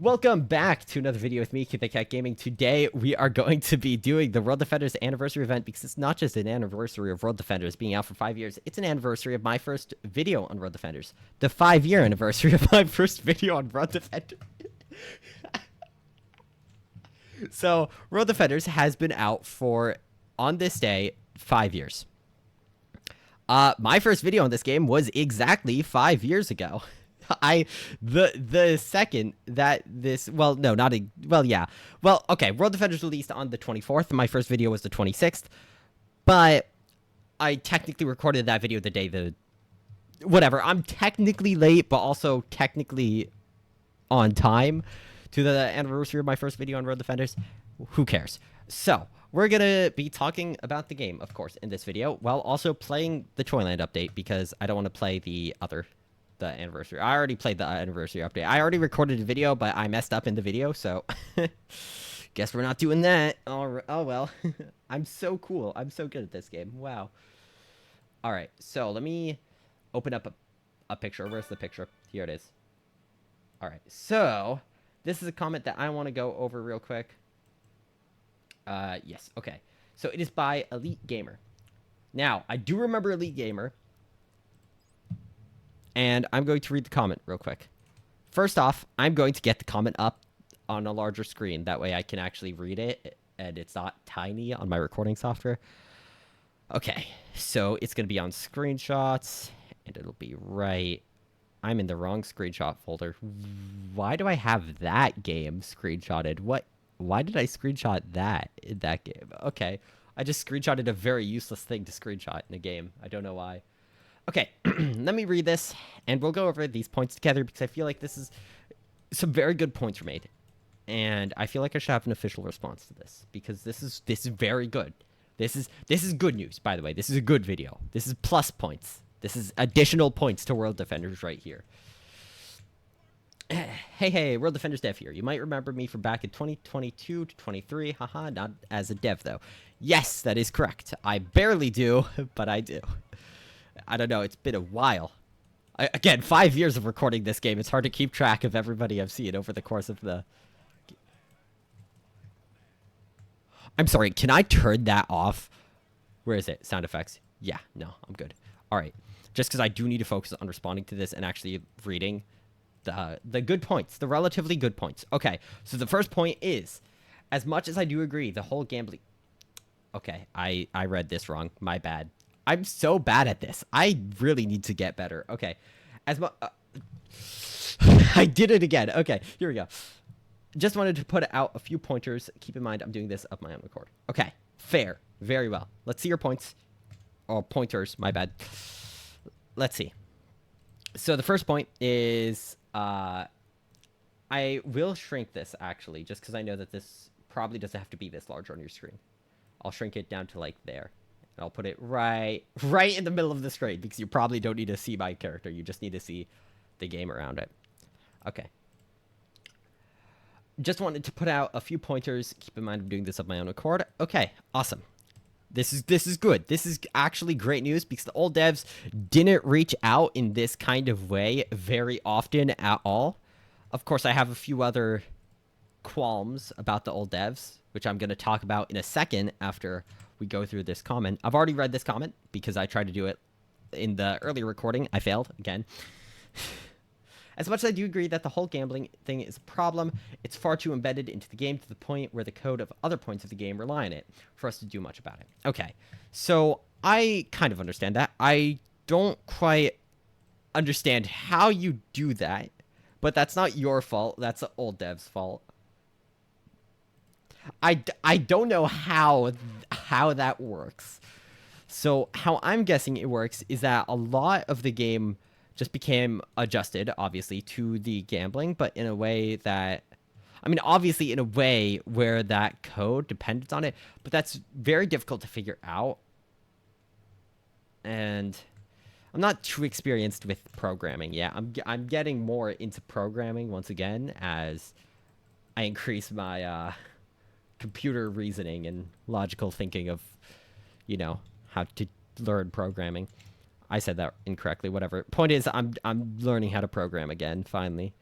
Welcome back to another video with me, Kid the Cat Gaming. Today, we are going to be doing the World Defenders anniversary event because it's not just an anniversary of World Defenders being out for 5 years, it's an anniversary of my first video on World Defenders. The 5-year anniversary of my first video on World Defenders. So, World Defenders has been out for, on this day, 5 years. My first video on this game was exactly 5 years ago. The second that this well no not a well yeah well okay World Defenders released on the 24th. My first video was the 26th, but I technically recorded that video the day whatever. I'm technically late, but also technically on time to the anniversary of my first video on World Defenders. Who cares? So we're gonna be talking about the game, of course, in this video, while also playing the Toyland update because I don't want to play the anniversary. I already played the anniversary update. I already recorded a video, but I messed up in the video, so guess we're not doing that. Oh well. I'm so cool. I'm so good at this game. Wow. All right, so let me open up a picture. Where's the picture? Here it is. All right, so this is a comment that I want to go over real quick. Yes, okay. So it is by Elite Gamer. Now, I do remember Elite Gamer, and I'm going to read the comment real quick. First off, I'm going to get the comment up on a larger screen. That way I can actually read it, and it's not tiny on my recording software. Okay, so it's going to be on screenshots, and it'll be right... I'm in the wrong screenshot folder. Why do I have that game screenshotted? Why did I screenshot that in that game? Okay, I just screenshotted a very useless thing to screenshot in a game. I don't know why. Okay, let me read this, and we'll go over these points together because I feel like this is some very good points were made, and I feel like I should have an official response to this because this is very good. This is good news, by the way. This is a good video. This is plus points. This is additional points to World Defenders right here. Hey, World Defenders dev here. You might remember me from back in 2022 to 23. Haha, not as a dev though. Yes, that is correct. I barely do, but I do. I don't know, it's been a while. Again, 5 years of recording this game. It's hard to keep track of everybody I've seen over the course of the... I'm sorry, can I turn that off? Where is it? Sound effects? Yeah, no, I'm good. All right, just because I do need to focus on responding to this and actually reading the good points, the relatively good points. Okay, so the first point is, as much as I do agree, the whole gambling... Okay, I read this wrong. My bad. I'm so bad at this. I really need to get better. Okay. I did it again. Okay, here we go. Just wanted to put out a few pointers. Keep in mind, I'm doing this of my own record. Okay, fair. Very well. Let's see your points. Or pointers, my bad. Let's see. So the first point is, I will shrink this, actually, just because I know that this probably doesn't have to be this large on your screen. I'll shrink it down to, like, there. And I'll put it right in the middle of the screen because you probably don't need to see my character. You just need to see the game around it. Okay. Just wanted to put out a few pointers. Keep in mind I'm doing this of my own accord. Okay, awesome. This is good. This is actually great news because the old devs didn't reach out in this kind of way very often at all. Of course, I have a few other qualms about the old devs, which I'm going to talk about in a second after we go through this comment. I've already read this comment because I tried to do it in the earlier recording. I failed again. As much as I do agree that the whole gambling thing is a problem, it's far too embedded into the game to the point where the code of other points of the game rely on it for us to do much about it. Okay, so I kind of understand that. I don't quite understand how you do that, but that's not your fault. That's the old dev's fault. I don't know how that works. So how I'm guessing it works is that a lot of the game just became adjusted, obviously, to the gambling, but in a way that... I mean, obviously in a way where that code depended on it, but that's very difficult to figure out. And I'm not too experienced with programming yet. I'm getting more into programming once again as I increase my... computer reasoning and logical thinking of, you know, how to learn programming. I said that incorrectly, whatever. Point is, I'm learning how to program again, finally.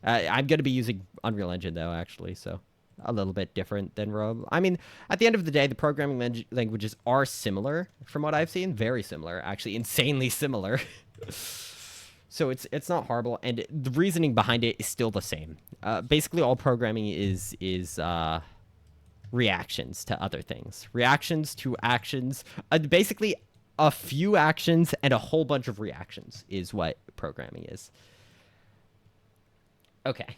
I'm going to be using Unreal Engine though, actually, so a little bit different than Rob. I mean, at the end of the day, the programming languages are similar from what I've seen, very similar, actually, insanely similar. So it's not horrible, and the reasoning behind it is still the same. Basically, all programming is reactions to other things, reactions to actions. Basically, a few actions and a whole bunch of reactions is what programming is. Okay.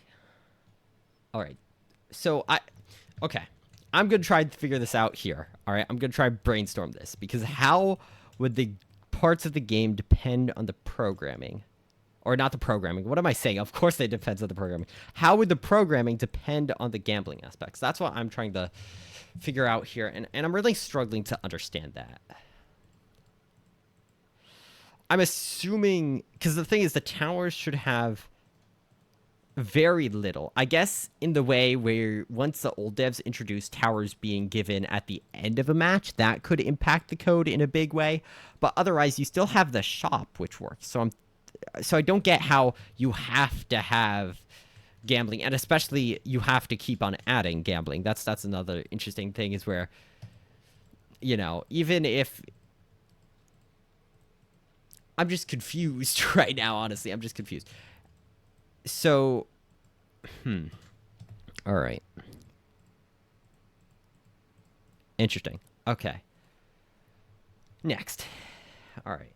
All right. So okay. I'm going to try to figure this out here. All right. I'm going to try to brainstorm this because how would the parts of the game depend on the programming? Or not the programming. What am I saying? Of course they depend on the programming. How would the programming depend on the gambling aspects? That's what I'm trying to figure out here. And I'm really struggling to understand that. I'm assuming, because the thing is, the towers should have very little. I guess in the way where once the old devs introduced towers being given at the end of a match, that could impact the code in a big way. But otherwise, you still have the shop, which works. So I don't get how you have to have gambling, and especially you have to keep on adding gambling. That's another interesting thing is where, you know, even if I'm just confused right now, honestly. I'm just confused. So, all right. Interesting. Okay. Next. All right.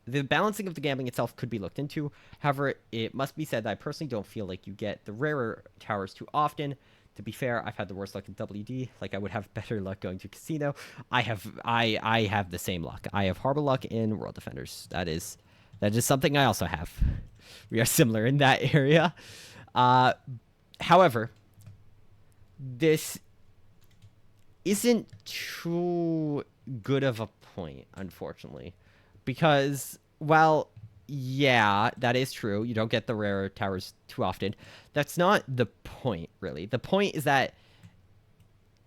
The balancing of the gambling itself could be looked into. However, it must be said that I personally don't feel like you get the rarer towers too often. To be fair, I've had the worst luck in WD. Like, I would have better luck going to casino. I have the same luck. I have horrible luck in World Defenders. That is something I also have. We are similar in that area. However, this isn't too good of a point, unfortunately. Because, well, yeah, that is true. You don't get the rare towers too often. That's not the point, really. The point is that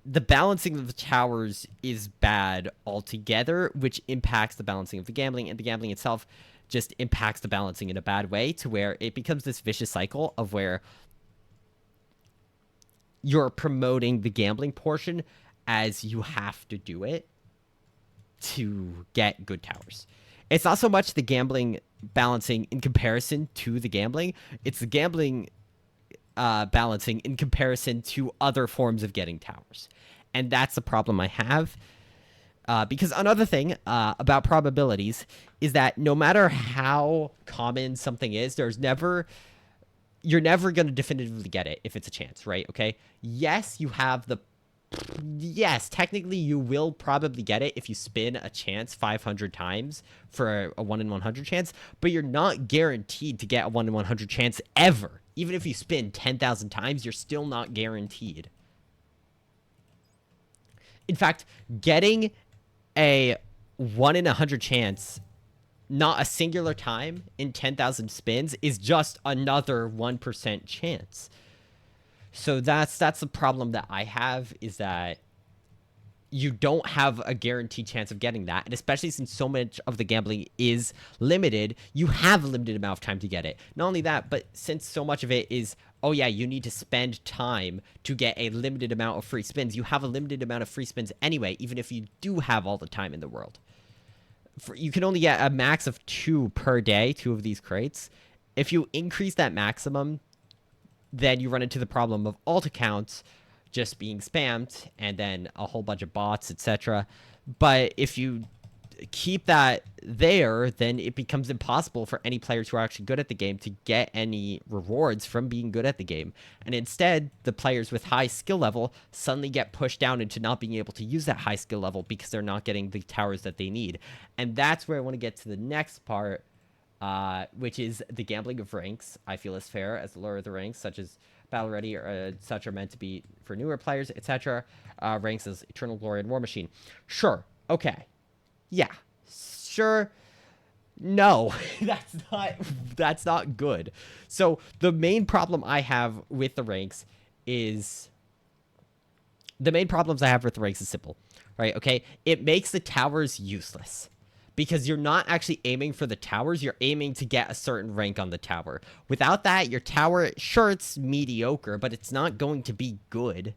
the balancing of the towers is bad altogether, which impacts the balancing of the gambling, and the gambling itself just impacts the balancing in a bad way to where it becomes this vicious cycle of where you're promoting the gambling portion as you have to do it to get good towers. It's not so much the gambling balancing in comparison to the gambling. It's the gambling balancing in comparison to other forms of getting towers. And that's the problem I have. Because another thing about probabilities is that no matter how common something is, you're never going to definitively get it if it's a chance, right? Okay. Yes, technically you will probably get it if you spin a chance 500 times for a 1 in 100 chance, but you're not guaranteed to get a 1 in 100 chance ever. Even if you spin 10,000 times, you're still not guaranteed. In fact, getting a 1 in 100 chance, not a singular time in 10,000 spins, is just another 1% chance. So that's the problem that I have, is that you don't have a guaranteed chance of getting that. And especially since so much of the gambling is limited, you have a limited amount of time to get it. Not only that, but since so much of it is, oh yeah, you need to spend time to get a limited amount of free spins, you have a limited amount of free spins anyway, even if you do have all the time in the world. You can only get a max of 2 per day, 2 of these crates. If you increase that maximum, then you run into the problem of alt accounts just being spammed and then a whole bunch of bots, etc. But if you keep that there, then it becomes impossible for any players who are actually good at the game to get any rewards from being good at the game. And instead, the players with high skill level suddenly get pushed down into not being able to use that high skill level because they're not getting the towers that they need. And that's where I want to get to the next part, which is the gambling of ranks. I feel is fair, as the lower the ranks, such as Battle Ready or such, are meant to be for newer players, etc. Ranks as Eternal Glory and War Machine. Sure. Okay. Yeah. Sure. No, that's not good. So the main problem I have with the ranks is simple, right? Okay. It makes the towers useless because you're not actually aiming for the towers, you're aiming to get a certain rank on the tower. Without that, your tower, sure, it's mediocre, but it's not going to be good.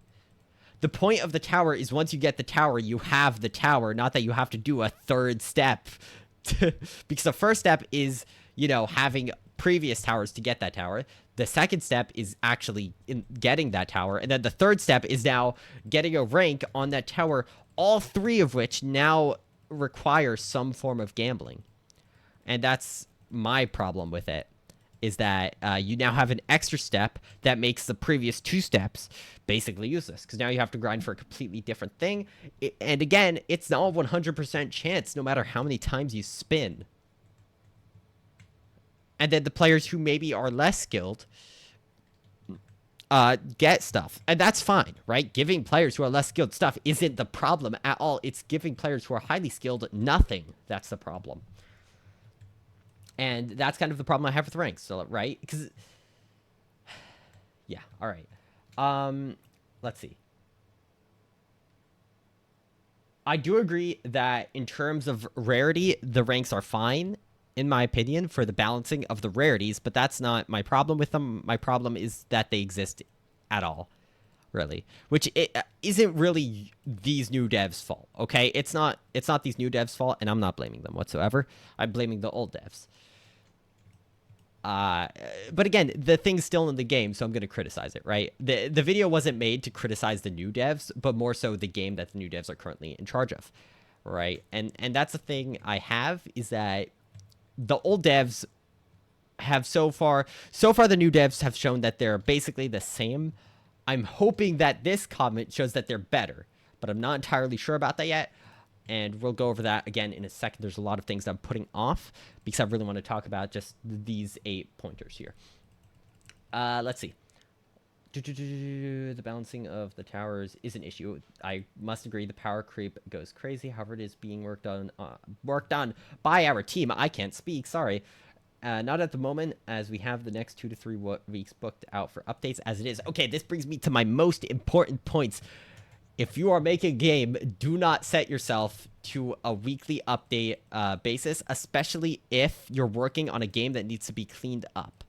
The point of the tower is once you get the tower, you have the tower, not that you have to do a third step. Because the first step is, you know, having previous towers to get that tower. The second step is actually in getting that tower. And then the third step is now getting a rank on that tower, all three of which now require some form of gambling. And that's my problem with it, is that you now have an extra step that makes the previous two steps basically useless, because now you have to grind for a completely different thing. And again, it's not a 100% chance no matter how many times you spin. And then the players who maybe are less skilled get stuff. And that's fine, right? Giving players who are less skilled stuff isn't the problem at all. It's giving players who are highly skilled nothing. That's the problem. And that's kind of the problem I have with ranks, so, right? Because, yeah, all right. Let's see. I do agree that in terms of rarity, the ranks are fine, in my opinion, for the balancing of the rarities, but that's not my problem with them. My problem is that they exist at all, really, which it isn't really these new devs' fault, okay? It's not these new devs' fault, and I'm not blaming them whatsoever. I'm blaming the old devs. But again, the thing's still in the game, so I'm going to criticize it, right? The video wasn't made to criticize the new devs, but more so the game that the new devs are currently in charge of, right? And that's the thing I have, is that the old devs have so far the new devs have shown that they're basically the same. I'm hoping that this comment shows that they're better, but I'm not entirely sure about that yet. And we'll go over that again in a second. There's a lot of things I'm putting off because I really want to talk about just these 8 pointers here. Let's see. The balancing of the towers is an issue. I must agree the power creep goes crazy. However, it is being worked on by our team. I can't speak. Sorry. Not at the moment, as we have the next 2 to 3 weeks booked out for updates as it is. Okay, this brings me to my most important points. If you are making a game, do not set yourself to a weekly update basis, especially if you're working on a game that needs to be cleaned up,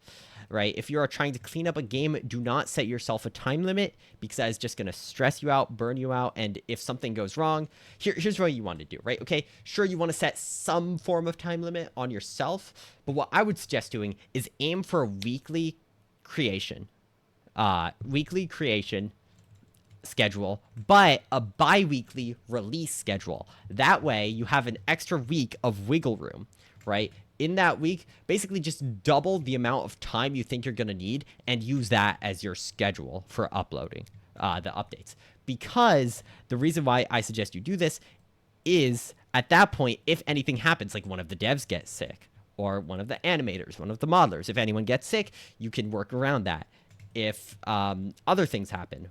right? If you are trying to clean up a game, do not set yourself a time limit, because that is just going to stress you out, burn you out, and if something goes wrong, here's what you want to do, right? Okay, sure, you want to set some form of time limit on yourself, but what I would suggest doing is aim for a weekly creation. Schedule, but a bi-weekly release schedule. That way you have an extra week of wiggle room, right? In that week, basically just double the amount of time you think you're going to need and use that as your schedule for uploading the updates. Because the reason why I suggest you do this is, at that point, if anything happens, like one of the devs gets sick, or one of the animators, one of the modelers, if anyone gets sick, you can work around that. If other things happen,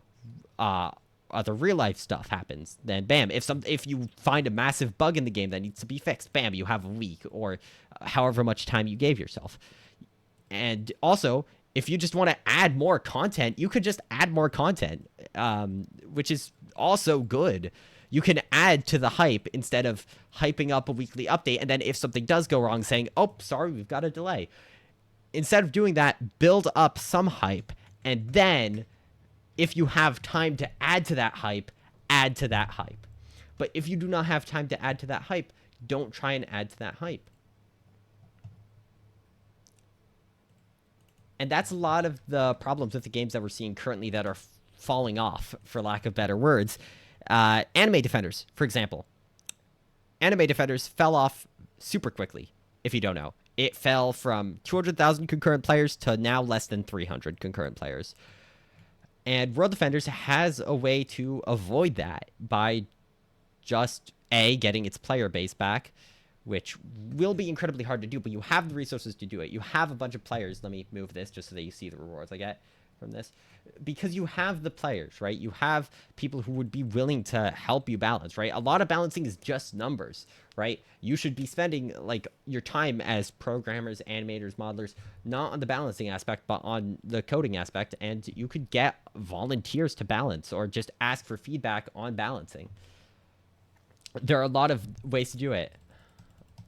other real life stuff happens, then bam, if you find a massive bug in the game that needs to be fixed, bam, you have a week, or however much time you gave yourself. And also, if you just want to add more content, you could just add more content, which is also good. You can add to the hype instead of hyping up a weekly update, and then if something does go wrong, saying, oh, sorry, we've got a delay. Instead of doing that, build up some hype, and then if you have time to add to that hype, add to that hype. But if you do not have time to add to that hype, don't try and add to that hype. And that's a lot of the problems with the games that we're seeing currently that are falling off, for lack of better words. Anime Defenders, for example. Anime Defenders fell off super quickly, if you don't know. It fell from 200,000 concurrent players to now less than 300 concurrent players. And World Defenders has a way to avoid that by just, A, getting its player base back, which will be incredibly hard to do, but you have the resources to do it. You have a bunch of players. Let me move this just so that you see the rewards I get from this. Because you have the players, right? You have people who would be willing to help you balance, right? A lot of balancing is just numbers, right? You should be spending like your time as programmers, animators, modelers, not on the balancing aspect, but on the coding aspect. And you could get volunteers to balance or just ask for feedback on balancing. There are a lot of ways to do it.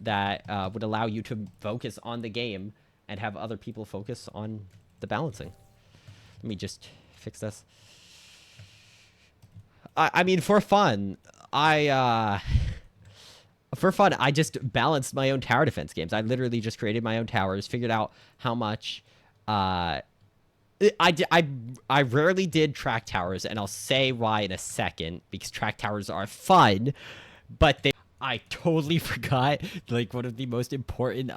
that would allow you to focus on the game and have other people focus on the balancing. Let me just fix this. I mean, for fun, I just balanced my own tower defense games. I literally just created my own towers, figured out how much. I rarely did track towers, and I'll say why in a second, because track towers are fun, but I totally forgot, like, one of the most important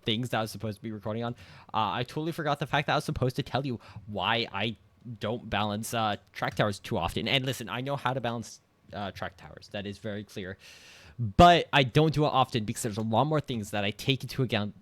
things that I was supposed to be recording on. I totally forgot the fact that I was supposed to tell you why I don't balance track towers too often. And listen, I know how to balance track towers. That is very clear. But I don't do it often because there's a lot more things that I take into account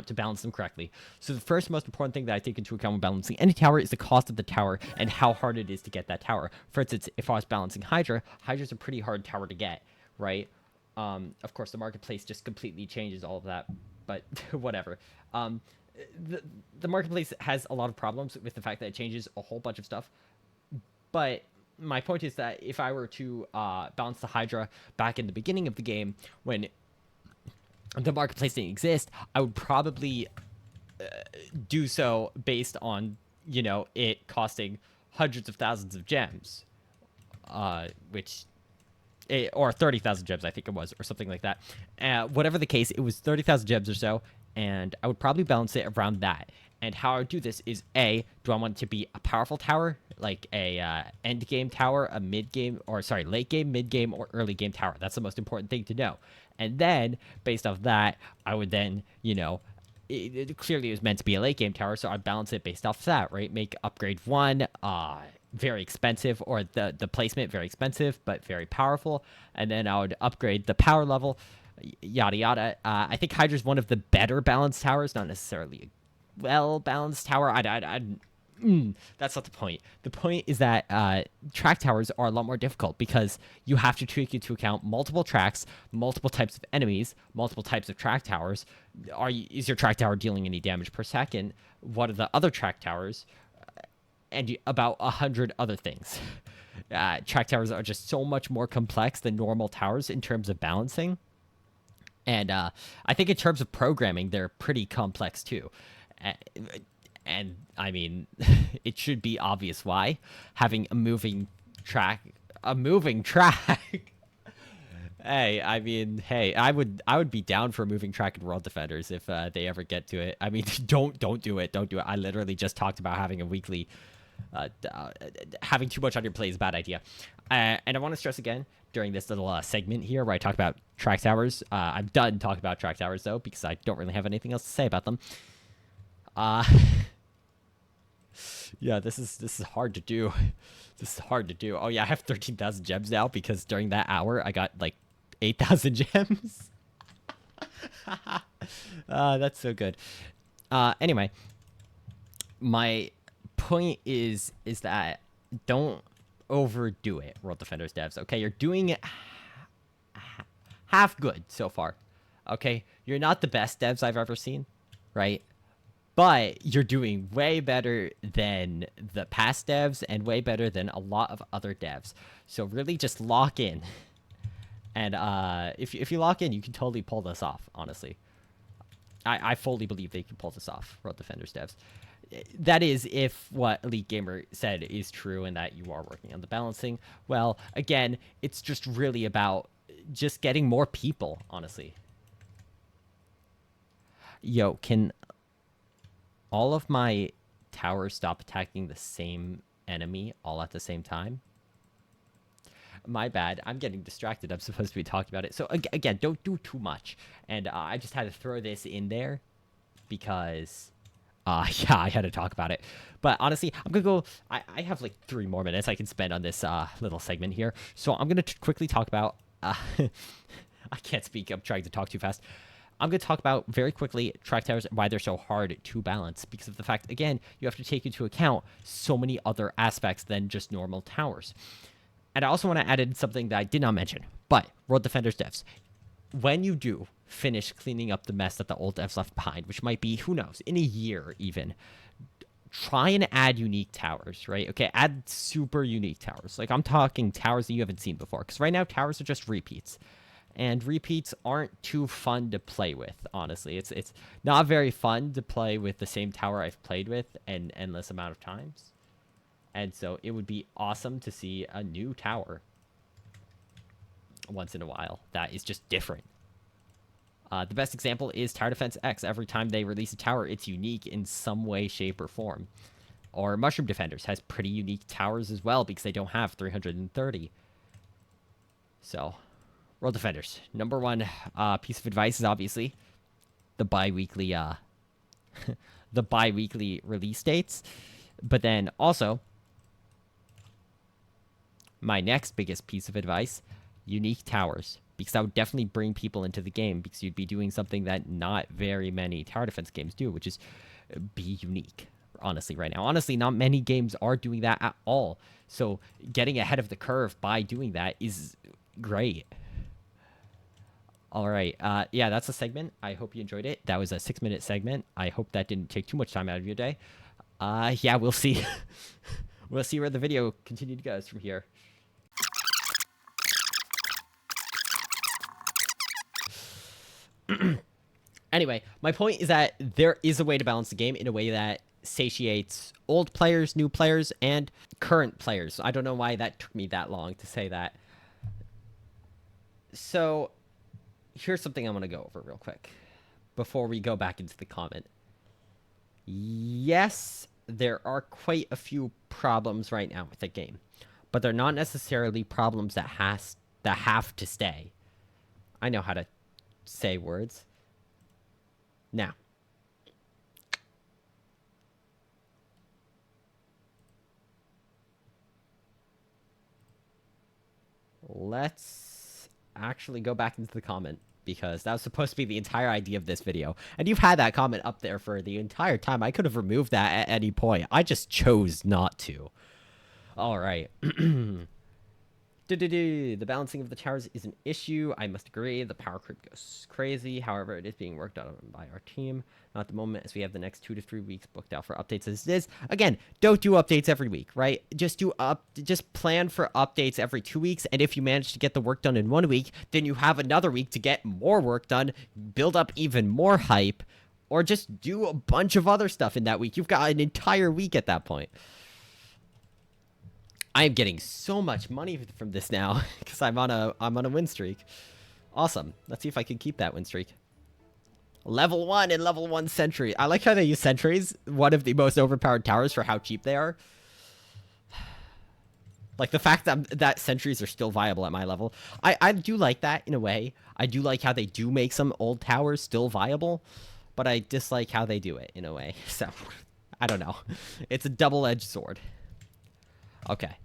to balance them correctly. So the first most important thing that I take into account when balancing any tower is the cost of the tower and how hard it is to get that tower. For instance, if I was balancing Hydra's a pretty hard tower to get, right? Of course, the marketplace just completely changes all of that, but whatever. The marketplace has a lot of problems with the fact that it changes a whole bunch of stuff, but my point is that if I were to balance the Hydra back in the beginning of the game when the marketplace didn't exist, I would probably do so based on, you know, it costing hundreds of thousands of gems, or 30,000 gems, I think it was, or something like that. Whatever the case, it was 30,000 gems or so, and I would probably balance it around that. And how I would do this is, A, do I want it to be a powerful tower, like a end game tower, a late game, mid game, or early game tower? That's the most important thing to know. And then, based off that, I would then, you know, it clearly was meant to be a late game tower, so I'd balance it based off that, right? Make upgrade 1 very expensive, or the placement very expensive, but very powerful. And then I would upgrade the power level, yada yada. I think Hydra's one of the better balanced towers, not necessarily a well-balanced tower. That's not the point. The point is that track towers are a lot more difficult because you have to take into account multiple tracks, multiple types of enemies, multiple types of track towers. Is your track tower dealing any damage per second? What are the other track towers? And about 100 other things. Track towers are just so much more complex than normal towers in terms of balancing. And I think in terms of programming, they're pretty complex too. And I mean, it should be obvious why. Having a moving track. Hey, I would be down for a moving track in World Defenders if they ever get to it. I mean, don't do it. I literally just talked about having a weekly, having too much on your plate is a bad idea. And I want to stress again during this little segment here where I talk about track towers. I'm done talking about track towers though because I don't really have anything else to say about them. Yeah, this is hard to do. Oh yeah, I have 13,000 gems now because during that hour I got like 8,000 gems. That's so good. Anyway, my point is that don't overdo it, World Defenders devs. Okay, you're doing it half good so far. Okay, you're not the best devs I've ever seen, right? But you're doing way better than the past devs and way better than a lot of other devs. So really just lock in. And if you lock in, you can totally pull this off, honestly. I fully believe they can pull this off, World Defenders devs. That is, if what Elite Gamer said is true and that you are working on the balancing. Well, again, it's just really about just getting more people, honestly. Yo, can all of my towers stop attacking the same enemy all at the same time? My bad. I'm getting distracted. I'm supposed to be talking about it. So again, don't do too much. And I just had to throw this in there because, yeah, I had to talk about it. But honestly, I'm going to go... I have like 3 more minutes I can spend on this little segment here. So I'm going to quickly talk about... I can't speak. I'm trying to talk too fast. I'm going to talk about very quickly track towers and why they're so hard to balance because of the fact, again, you have to take into account so many other aspects than just normal towers. And I also want to add in something that I did not mention, but World Defenders devs, when you do finish cleaning up the mess that the old devs left behind, which might be, who knows, in a year even, try and add unique towers, right? Okay, add super unique towers. Like I'm talking towers that you haven't seen before because right now towers are just repeats. and repeats aren't too fun to play with, honestly. It's not very fun to play with the same tower I've played with an endless amount of times. And so it would be awesome to see a new tower once in a while that is just different. The best example is Tower Defense X. Every time they release a tower, it's unique in some way, shape, or form. Or Mushroom Defenders has pretty unique towers as well because they don't have 330. So, World Defenders. Number one piece of advice is obviously the bi-weekly the bi-weekly release dates. But then also, my next biggest piece of advice, unique towers. Because that would definitely bring people into the game because you'd be doing something that not very many tower defense games do, which is be unique, honestly, right now. Honestly, not many games are doing that at all. So getting ahead of the curve by doing that is great. All right. Yeah, that's a segment. I hope you enjoyed it. That was a 6-minute segment. I hope that didn't take too much time out of your day. Yeah, we'll see. We'll see where the video continued goes from here. Anyway, my point is that there is a way to balance the game in a way that satiates old players, new players, and current players. I don't know why that took me that long to say that. So, here's something I'm going to go over real quick before we go back into the comment. Yes, there are quite a few problems right now with the game, but they're not necessarily problems that have to stay. I know how to say words. Now, let's actually go back into the comment because that was supposed to be the entire idea of this video. And you've had that comment up there for the entire time. I could have removed that at any point. I just chose not to. All right. The balancing of the towers is an issue. I must agree. The power creep goes crazy. However, it is being worked on by our team. Not at the moment, as we have the next 2 to 3 weeks booked out for updates as it is. Again, don't do updates every week, right? Just plan for updates every 2 weeks. And if you manage to get the work done in 1 week, then you have another week to get more work done, build up even more hype, or just do a bunch of other stuff in that week. You've got an entire week at that point. I am getting so much money from this now because I'm on a win streak. Awesome. Let's see if I can keep that win streak. Level 1 and level 1 sentry. I like how they use sentries, one of the most overpowered towers, for how cheap they are. Like the fact that sentries are still viable at my level. I do like that in a way. I do like how they do make some old towers still viable, but I dislike how they do it in a way. So, I don't know. It's a double-edged sword. Okay.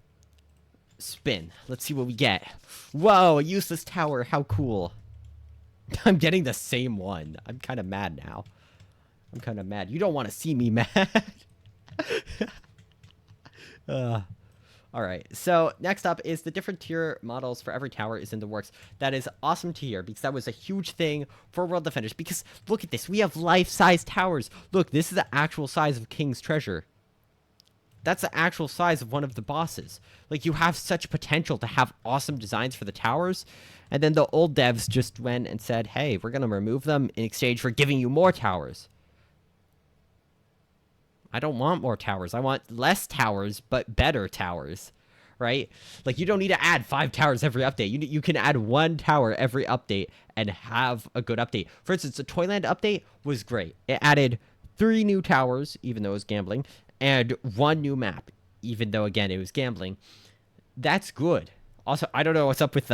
Spin. Let's see what we get. Whoa, a useless tower. How cool. I'm getting the same one. I'm kind of mad now. I'm kind of mad. You don't want to see me mad. Alright, so next up is the different tier models for every tower is in the works. That is awesome to hear because that was a huge thing for World Defenders. Because look at this. We have life-size towers. Look, this is the actual size of King's Treasure. That's the actual size of one of the bosses. Like, you have such potential to have awesome designs for the towers. And then the old devs just went and said, hey, we're going to remove them in exchange for giving you more towers. I don't want more towers. I want less towers, but better towers, right? Like, you don't need to add 5 towers every update. You can add 1 tower every update and have a good update. For instance, the Toyland update was great. It added 3 new towers, even though it was gambling, and 1 new map, even though, again, it was gambling. That's good. Also, I don't know what's up with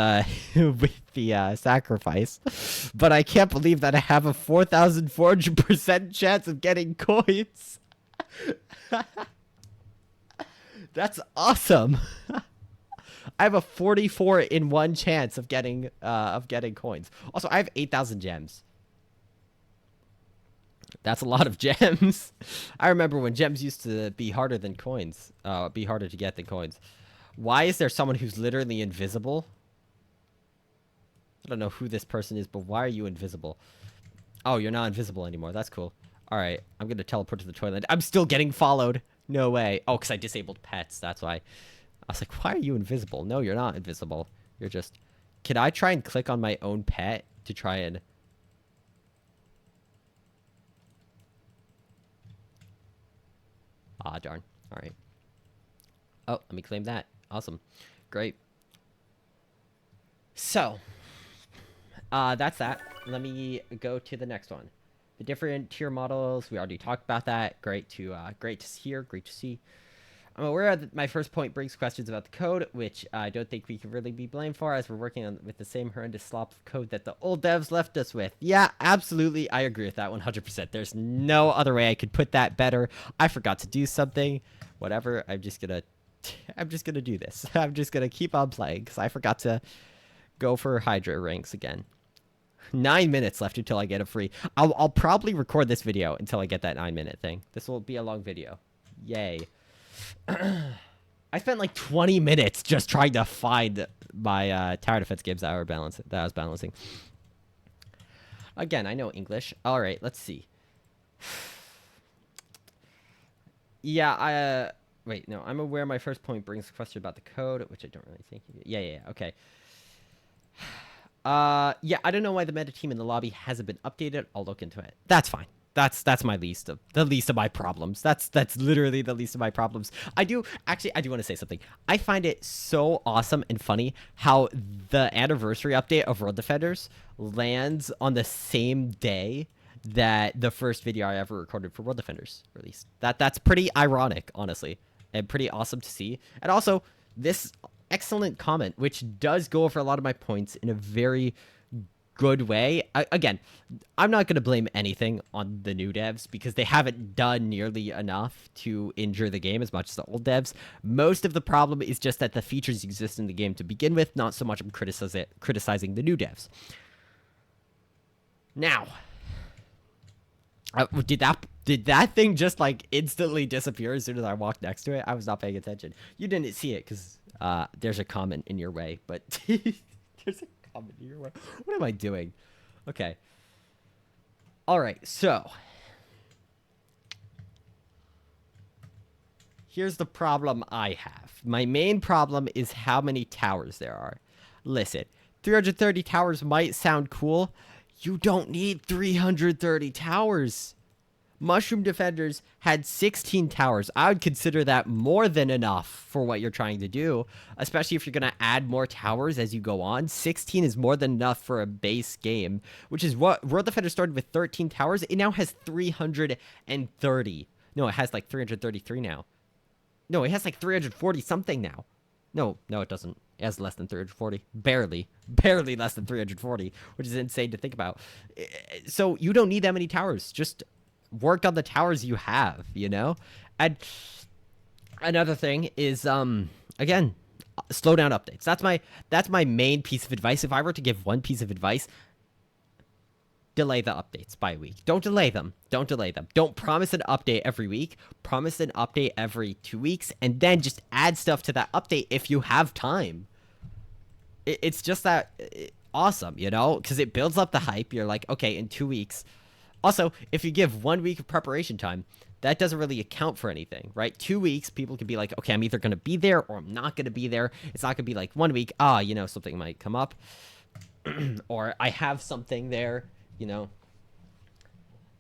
with the sacrifice, but I can't believe that I have a 4,400% chance of getting coins. That's awesome. I have a 44 in 1 chance of getting coins. Also, I have 8,000 gems. That's a lot of gems. I remember when gems used to be harder than coins. Be harder to get than coins. Why is there someone who's literally invisible? I don't know who this person is, but why are you invisible? Oh, you're not invisible anymore. That's cool. All right, I'm going to teleport to the toilet. I'm still getting followed. No way. Oh, because I disabled pets. That's why. I was like, why are you invisible? No, you're not invisible. You're just Can I try and click on my own pet to try and... Ah, darn. All right. Oh, let me claim that. Awesome. Great. So, that's that. Let me go to the next one. The different tier models, we already talked about that. Great to hear, great to see. I'm aware that my first point brings questions about the code, which I don't think we can really be blamed for, as we're working on with the same horrendous slop of code that the old devs left us with. Yeah, absolutely, I agree with that 100%. There's no other way I could put that better. I forgot to do something. Whatever, I'm just gonna do this. I'm just gonna keep on playing, because I forgot to go for Hydra ranks again. 9 minutes left until I get a free. I'll probably record this video until I get that 9-minute thing. This will be a long video. Yay. I spent like 20 minutes just trying to find my tower defense games that I was balancing. Again, I know English. All right, let's see. Yeah, wait, no, I'm aware my first point brings a question about the code, which I don't really think. Yeah, okay. Yeah, I don't know why the meta team in the lobby hasn't been updated. I'll look into it. That's fine. That's the least of my problems. That's literally the least of my problems. I do want to say something. I find it so awesome and funny how the anniversary update of World Defenders lands on the same day that the first video I ever recorded for World Defenders released. That's pretty ironic, honestly, and pretty awesome to see. And also, this excellent comment, which does go over a lot of my points in a very good way. Again, I'm not going to blame anything on the new devs because they haven't done nearly enough to injure the game as much as the old devs. Most of the problem is just that the features exist in the game to begin with, not so much I'm criticizing the new devs. Now, did that thing just like instantly disappear as soon as I walked next to it? I was not paying attention. You didn't see it because there's a comment in your way, but there's a comment in your way. What am I doing? Okay. All right, so here's the problem I have. My main problem is how many towers there are. Listen, 330 towers might sound cool. You don't need 330 towers. Mushroom Defenders had 16 towers. I would consider that more than enough for what you're trying to do, especially if you're going to add more towers as you go on. 16 is more than enough for a base game, which is what World Defenders started with 13 towers. It now has 330. No, it has like 333 now. No, it has like 340 something now. No, it doesn't. It has less than 340. Barely less than 340, which is insane to think about. So you don't need that many towers. Just work on the towers you have, you know? And another thing is, again, slow down updates. That's my main piece of advice. If I were to give one piece of advice, delay the updates by a week. Don't delay them. Don't promise an update every week. Promise an update every 2 weeks, and then just add stuff to that update if you have time. It's just that awesome, you know? Because it builds up the hype. You're like, okay, in 2 weeks. Also, if you give 1 week of preparation time, that doesn't really account for anything, right? 2 weeks, people can be like, okay, I'm either going to be there or I'm not going to be there. It's not going to be like 1 week, you know, something might come up. Or I have something there, you know.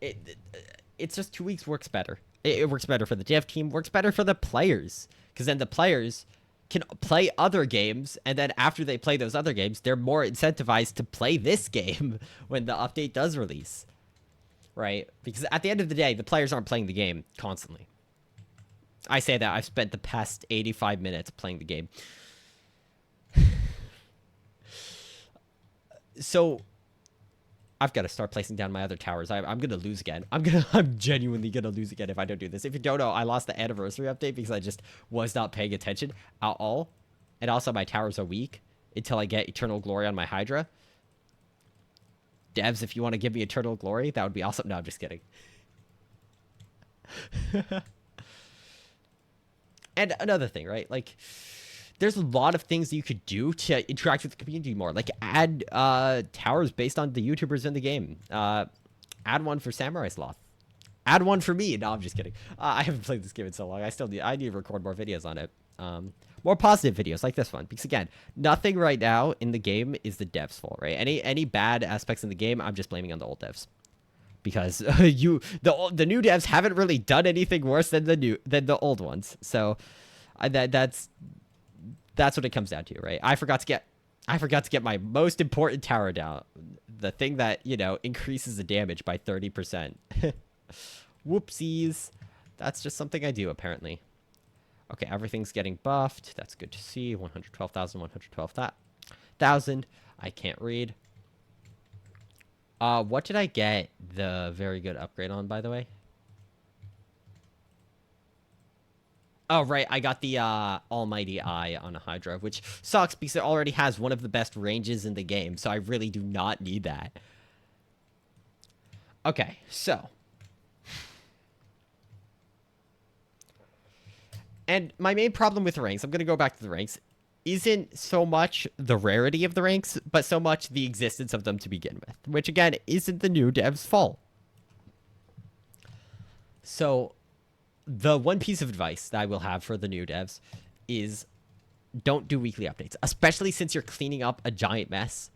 It's just 2 weeks works better. It works better for the dev team, works better for the players. Because then the players can play other games, and then after they play those other games, they're more incentivized to play this game when the update does release. Right? Because at the end of the day, the players aren't playing the game constantly. I say that I've spent the past 85 minutes playing the game. So I've got to start placing down my other towers. I'm going to lose again. I'm genuinely going to lose again if I don't do this. If you don't know, I lost the anniversary update because I just was not paying attention at all. And also my towers are weak until I get Eternal Glory on my Hydra. Devs, if you want to give me Eternal Glory, that would be awesome. No, I'm just kidding. And another thing, right? Like, there's a lot of things that you could do to interact with the community more. Like, add towers based on the YouTubers in the game. Add one for Samurai Sloth. Add one for me. No, I'm just kidding. I haven't played this game in so long. I need to record more videos on it. More positive videos like this one, because again, nothing right now in the game is the devs' fault, right? Any bad aspects in the game, I'm just blaming on the old devs, because the new devs haven't really done anything worse than the old ones. So that's what it comes down to, right? I forgot to get my most important tower down, the thing that increases the damage by 30%. Whoopsies. That's just something I do apparently. Okay, everything's getting buffed. That's good to see. 112,000, 112,000. I can't read. What did I get the very good upgrade on, by the way? Oh, right. I got the Almighty Eye on a Hydra, which sucks because it already has one of the best ranges in the game, so I really do not need that. Okay, so. And my main problem with the ranks, I'm going to go back to the ranks, isn't so much the rarity of the ranks, but so much the existence of them to begin with, which again, isn't the new devs' fault. So, the one piece of advice that I will have for the new devs is don't do weekly updates, especially since you're cleaning up a giant mess.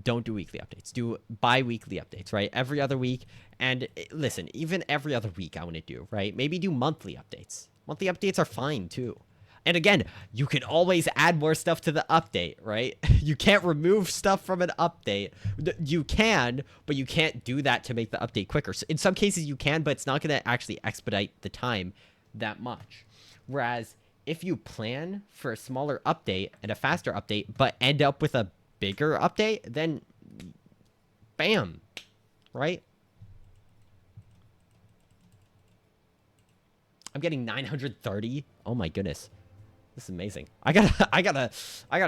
Don't do weekly updates. Do bi-weekly updates, right? Every other week. And listen, even every other week I want to do, right? Maybe do monthly updates. Monthly updates are fine too. And again, you can always add more stuff to the update, right? You can't remove stuff from an update. You can, but you can't do that to make the update quicker. So in some cases you can, but it's not going to actually expedite the time that much. Whereas if you plan for a smaller update and a faster update, but end up with a bigger update, then bam, right? I'm getting 930. Oh my goodness. This is amazing. I gotta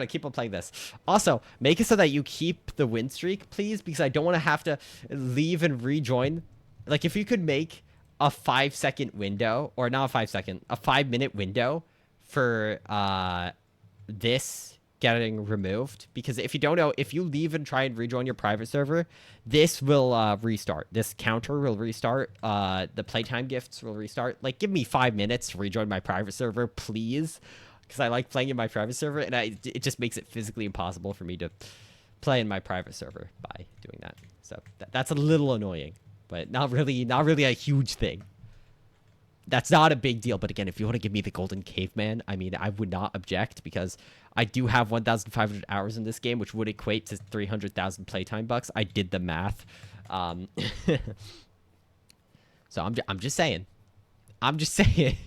keep on playing this. Also, make it so that you keep the win streak, please, because I don't want to have to leave and rejoin. Like, if you could make a 5-second window, or not a 5-second, a 5-minute window for this getting removed, because if you don't know, if you leave and try and rejoin your private server, this will restart. This counter will restart. The playtime gifts will restart. Like, give me 5 minutes to rejoin my private server, please, because I like playing in my private server, and it just makes it physically impossible for me to play in my private server by doing that. So that's a little annoying, but not really a huge thing. That's not a big deal, but again, if you want to give me the Golden Caveman, I mean, I would not object, because I do have 1,500 hours in this game, which would equate to 300,000 playtime bucks. I did the math. So I'm just saying. I'm fine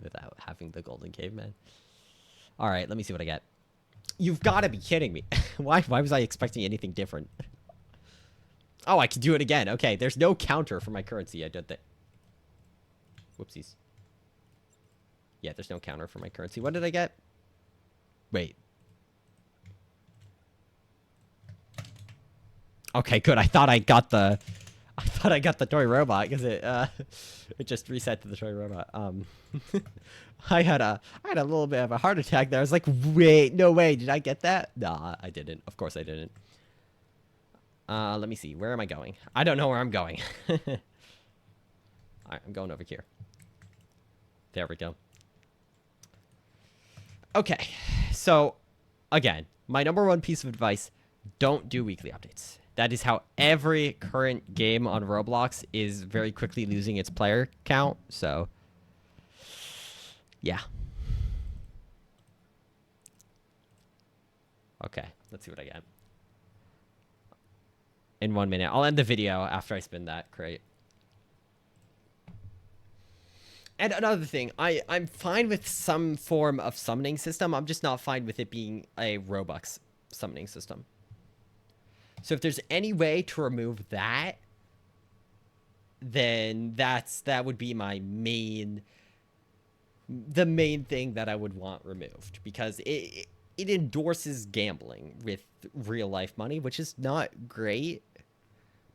without having the Golden Caveman. All right, let me see what I get. You've got to be kidding me. Why was I expecting anything different? Oh, I can do it again. Okay, there's no counter for my currency. I did that. Whoopsies. Yeah, there's no counter for my currency. What did I get? Wait. Okay, good. I thought I got the toy robot, because it just reset to the toy robot. I had a little bit of a heart attack there. I was like, wait, no way, did I get that? Nah, I didn't. Of course I didn't. Let me see. Where am I going? I don't know where I'm going. All right, I'm going over here. There we go. Okay, so again, my number one piece of advice: don't do weekly updates. That is how every current game on Roblox is very quickly losing its player count. So, yeah. Okay, let's see what I get. In 1 minute. I'll end the video after I spin that crate. And another thing, I'm fine with some form of summoning system. I'm just not fine with it being a Robux summoning system. So if there's any way to remove that, then that would be the main thing that I would want removed, because it endorses gambling with real life money, which is not great,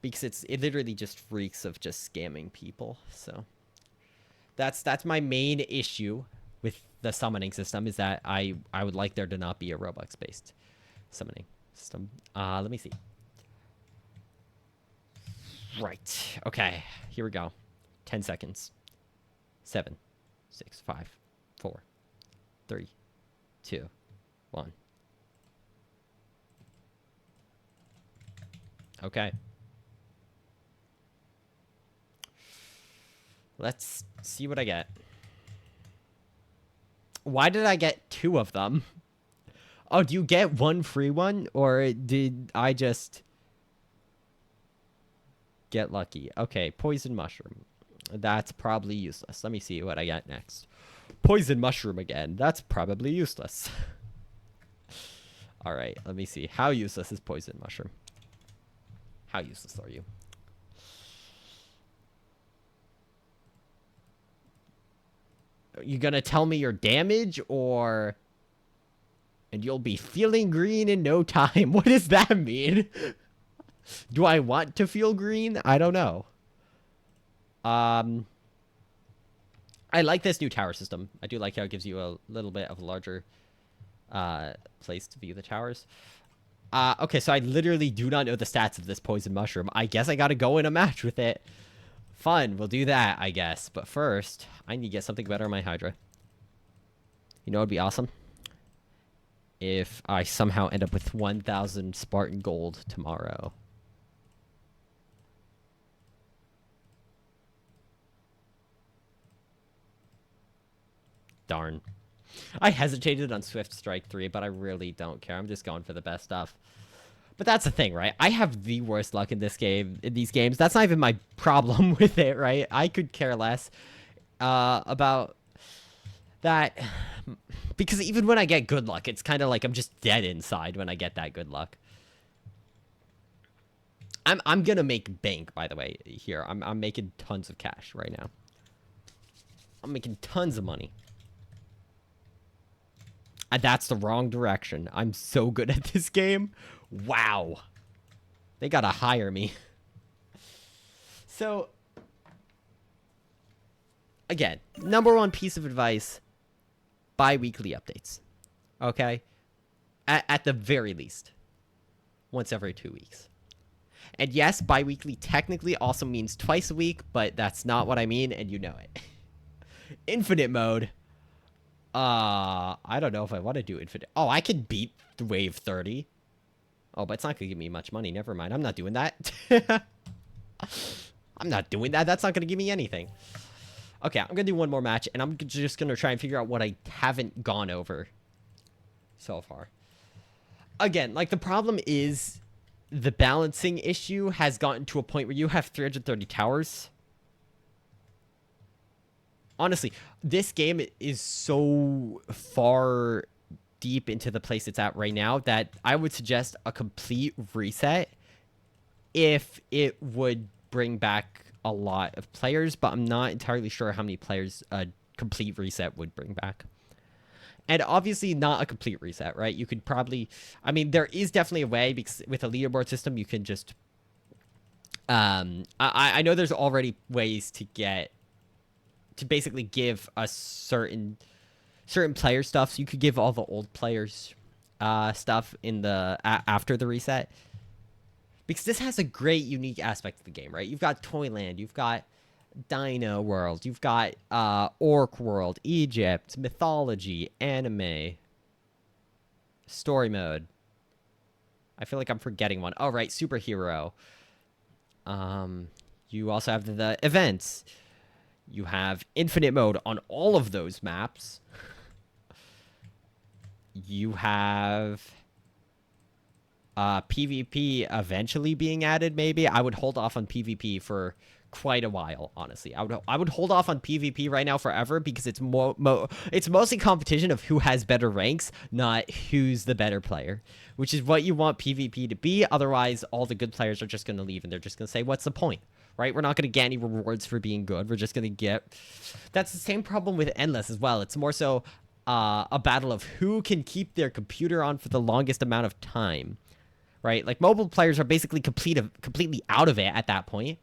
because it literally just reeks of just scamming people. So that's my main issue with the summoning system, is that I would like there to not be a Robux based summoning system. Let me see. Right. Okay. Here we go. 10 seconds. 7, 6, 5, 4, 3, 2, 1. Okay. Let's see what I get. Why did I get 2 of them? Oh, do you get 1 free one? Or did I just get lucky? Okay, poison mushroom. That's probably useless. Let me see what I get next. Poison mushroom again. That's probably useless. Alright, let me see. How useless is poison mushroom? How useless are you? You gonna tell me your damage, or... And you'll be feeling green in no time. What does that mean? Do I want to feel green? I don't know. I like this new tower system. I do like how it gives you a little bit of a larger place to view the towers. Okay, so I literally do not know the stats of this poison mushroom. I guess I gotta go in a match with it. Fun, we'll do that, I guess. But first, I need to get something better on my Hydra. You know what would be awesome? If I somehow end up with 1,000 Spartan gold tomorrow. Darn. I hesitated on Swift Strike 3, but I really don't care. I'm just going for the best stuff. But that's the thing, right? I have the worst luck in this game, in these games. That's not even my problem with it, right? I could care less about that. Because even when I get good luck, it's kind of like I'm just dead inside when I get that good luck. I'm gonna make bank, by the way, here. I'm making tons of cash right now. I'm making tons of money. And that's the wrong direction. I'm so good at this game. Wow. They gotta hire me. So, again, #1 piece of advice, bi-weekly updates. Okay? At the very least. Once every 2 weeks. And yes, bi-weekly technically also means twice a week, but that's not what I mean, and you know it. Infinite mode. I don't know if I want to do infinite. Oh, I could beat the wave 30. Oh, but it's not gonna give me much money. Never mind. I'm not doing that. I'm not doing that. That's not gonna give me anything. Okay, I'm gonna do one more match, and I'm just gonna try and figure out what I haven't gone over so far. Again, like, the problem is the balancing issue has gotten to a point where you have 330 towers. Honestly, this game is so far deep into the place it's at right now that I would suggest a complete reset if it would bring back a lot of players, but I'm not entirely sure how many players a complete reset would bring back. And obviously not a complete reset, right? You could probably... I mean, there is definitely a way, because with a leaderboard system, you can just... I know there's already ways to get... to basically give a certain player stuff. So you could give all the old players stuff in the after the reset, because this has a great unique aspect of the game, right? You've got Toyland, you've got Dino World, you've got Orc World, Egypt, mythology, anime, story mode. I feel like I'm forgetting one. Oh, right, superhero. You also have the events. You have infinite mode on all of those maps. You have PvP eventually being added, maybe. I would hold off on PvP for quite a while, honestly. I would hold off on PvP right now forever, because it's it's mostly competition of who has better ranks, not who's the better player, which is what you want PvP to be. Otherwise, all the good players are just going to leave, and they're just going to say, what's the point? Right? We're not going to get any rewards for being good. We're just going to get... That's the same problem with Endless as well. It's more so a battle of who can keep their computer on for the longest amount of time. Right? Like, mobile players are basically completely out of it at that point.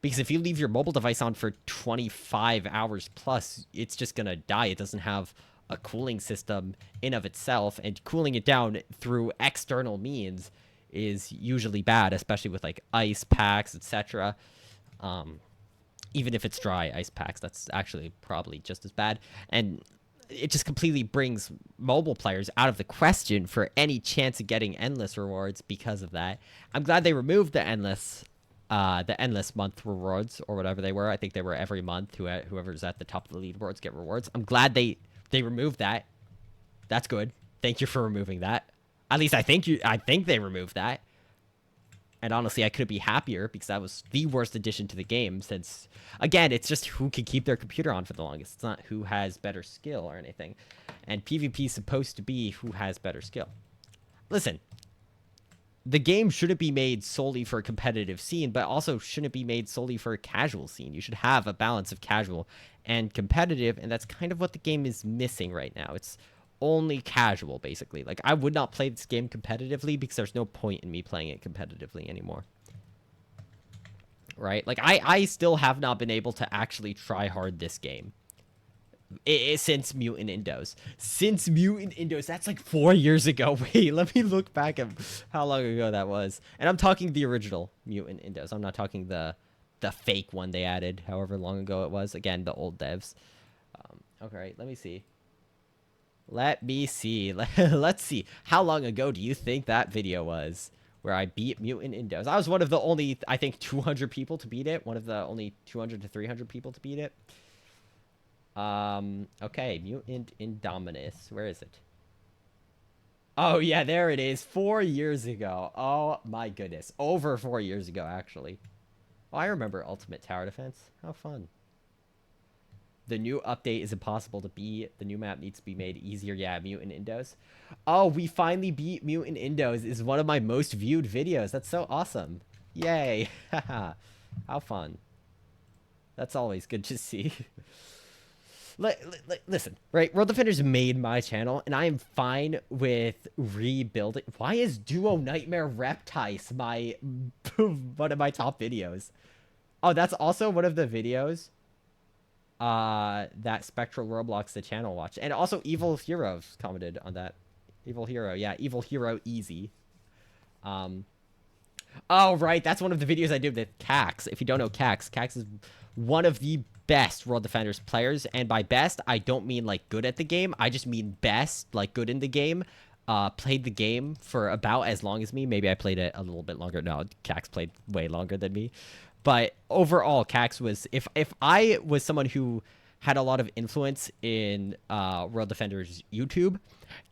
Because if you leave your mobile device on for 25 hours plus, it's just going to die. It doesn't have a cooling system in of itself. And cooling it down through external means is usually bad, especially with like ice packs, etc. Even if it's dry ice packs, that's actually probably just as bad. And it just completely brings mobile players out of the question for any chance of getting endless rewards because of that. I'm glad they removed the endless month rewards or whatever they were. I think they were every month. Whoever's at the top of the leaderboards get rewards. I'm glad they removed that. That's good. Thank you for removing that. At least I think they removed that. And honestly, I couldn't be happier because that was the worst addition to the game since, again, it's just who can keep their computer on for the longest. It's not who has better skill or anything. And PvP is supposed to be who has better skill. Listen, the game shouldn't be made solely for a competitive scene, but also shouldn't be made solely for a casual scene. You should have a balance of casual and competitive, and that's kind of what the game is missing right now. It's only casual, basically. Like, I would not play this game competitively because there's no point in me playing it competitively anymore. Right? Like, I still have not been able to actually try hard this game. Since Mutant Indos. Since Mutant Indos. That's like 4 years ago. Wait, let me look back at how long ago that was. And I'm talking the original Mutant Indos. I'm not talking the fake one they added however long ago it was. Again, the old devs. Okay, let me see. Let me see. Let's see. How long ago do you think that video was where I beat Mutant Indos? I was one of the only, I think, 200 people to beat it. One of the only 200 to 300 people to beat it. Okay, Mutant Indominus. Where is it? Oh, yeah, there it is. 4 years ago. Oh, my goodness. Over 4 years ago, actually. Oh, I remember Ultimate Tower Defense. How fun. The new update is impossible to beat. The new map needs to be made easier. Yeah, Mutant Indos. Oh, we finally beat Mutant Indos. Is one of my most viewed videos. That's so awesome. Yay. Haha. How fun. That's always good to see. Listen, right? World Defenders made my channel, and I am fine with rebuilding. Why is Duo Nightmare Reptice my one of my top videos? Oh, that's also one of the videos that Spectral Roblox the channel watched. And also Evil Heroes commented on that. Evil Hero, yeah, Evil Hero Easy. Oh, right, that's one of the videos I did with Cax. If you don't know Cax, Cax is one of the best World Defenders players, and by best, I don't mean, like, good at the game. I just mean best, like, good in the game. Played the game for about as long as me. Maybe I played it a little bit longer. No, Cax played way longer than me. But overall, Cax was... If I was someone who had a lot of influence in World Defenders YouTube,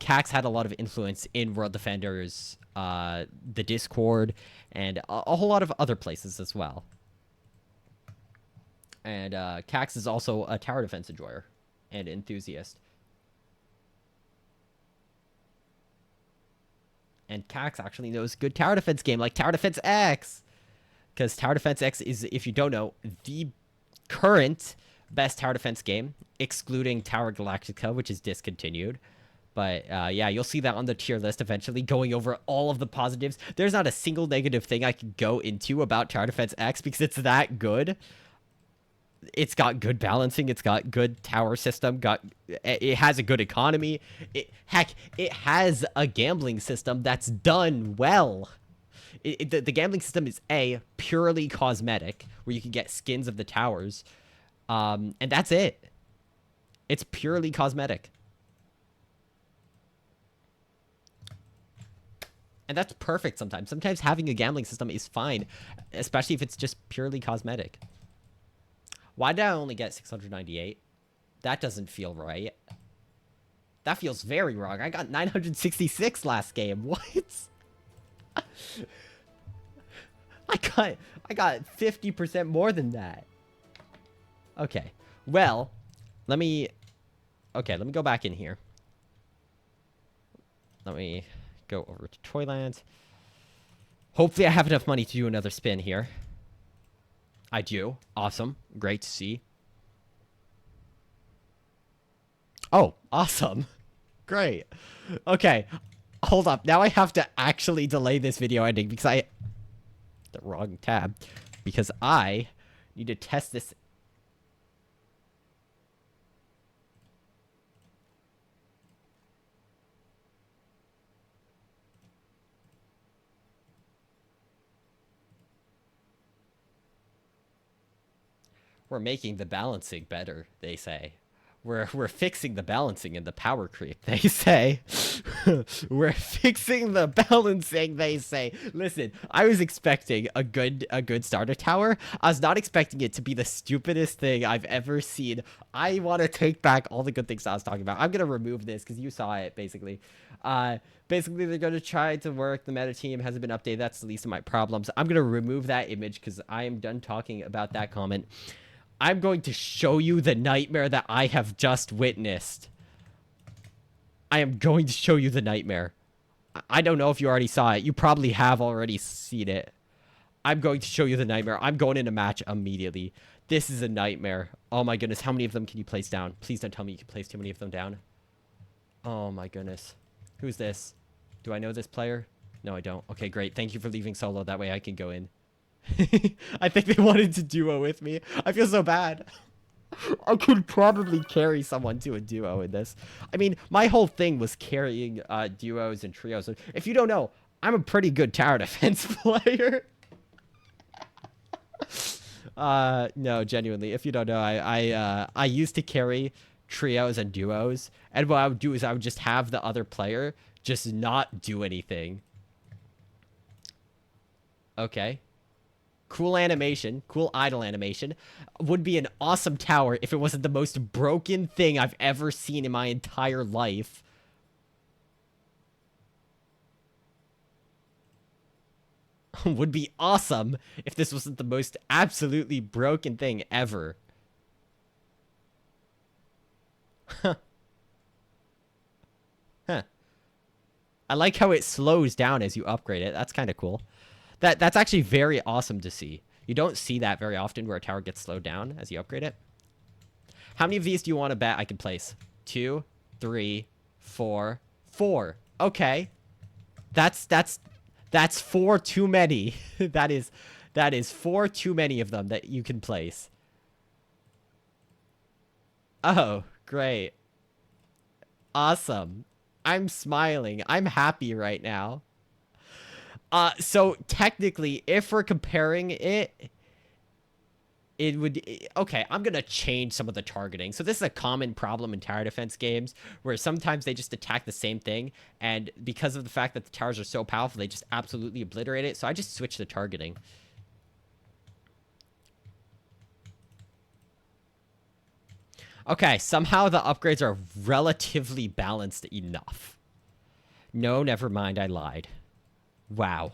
Cax had a lot of influence in World Defenders, the Discord, and a whole lot of other places as well. And Cax is also a tower defense enjoyer and enthusiast. And Cax actually knows good tower defense game like Tower Defense X. Because Tower Defense X is, if you don't know, the current best tower defense game, excluding Tower Galactica, which is discontinued. But yeah, you'll see that on the tier list eventually, going over all of the positives. There's not a single negative thing I could go into about Tower Defense X because it's that good. It's got good balancing. It's got good tower system. It has a good economy. Heck, it has a gambling system that's done well. The gambling system is purely cosmetic, where you can get skins of the towers, and that's it. It's purely cosmetic, and that's perfect. Sometimes having a gambling system is fine, especially if it's just purely cosmetic. Why did I only get 698? That doesn't feel right. That feels very wrong. I got 966 last game. What? I got 50% more than that. Okay. Well, let me go back in here. Let me go over to Toyland. Hopefully I have enough money to do another spin here. I do. Awesome. Great to see. Oh, awesome. Great. Okay. Hold up. Now I have to actually delay this video ending because the wrong tab. Because I need to test this. We're making the balancing better, they say. We're fixing the balancing in the power creep, they say. We're fixing the balancing, they say. Listen, I was expecting a good starter tower. I was not expecting it to be the stupidest thing I've ever seen. I want to take back all the good things I was talking about. I'm gonna remove this because you saw it basically. Basically, they're going to try to work. The meta team hasn't been updated. That's the least of my problems. I'm going to remove that image because I am done talking about that comment. I'm going to show you the nightmare that I have just witnessed. I am going to show you the nightmare. I don't know if you already saw it. You probably have already seen it. I'm going to show you the nightmare. I'm going in a match immediately. This is a nightmare. Oh my goodness. How many of them can you place down? Please don't tell me you can place too many of them down. Oh my goodness. Who's this? Do I know this player? No, I don't. Okay, great. Thank you for leaving solo. That way I can go in. I think they wanted to duo with me. I feel so bad. I could probably carry someone to a duo in this. I mean, my whole thing was carrying duos and trios. If you don't know, I'm a pretty good tower defense player. No, genuinely, if you don't know, I used to carry trios and duos, and what I would do is I would just have the other player just not do anything. Okay. Cool animation, cool idle animation. Would be an awesome tower if it wasn't the most broken thing I've ever seen in my entire life. Would be awesome if this wasn't the most absolutely broken thing ever. Huh. Huh. I like how it slows down as you upgrade it. That's kind of cool. That's actually very awesome to see. You don't see that very often where a tower gets slowed down as you upgrade it. How many of these do you want to bet I can place? 2, 3, 4, 4. Okay. That's 4 too many. that is 4 too many of them that you can place. Oh, great. Awesome. I'm smiling. I'm happy right now. So technically, if we're comparing it, it would... Okay, I'm going to change some of the targeting. So this is a common problem in tower defense games, where sometimes they just attack the same thing, and because of the fact that the towers are so powerful, they just absolutely obliterate it. So I just switch the targeting. Okay, somehow the upgrades are relatively balanced enough. No, never mind, I lied. Wow.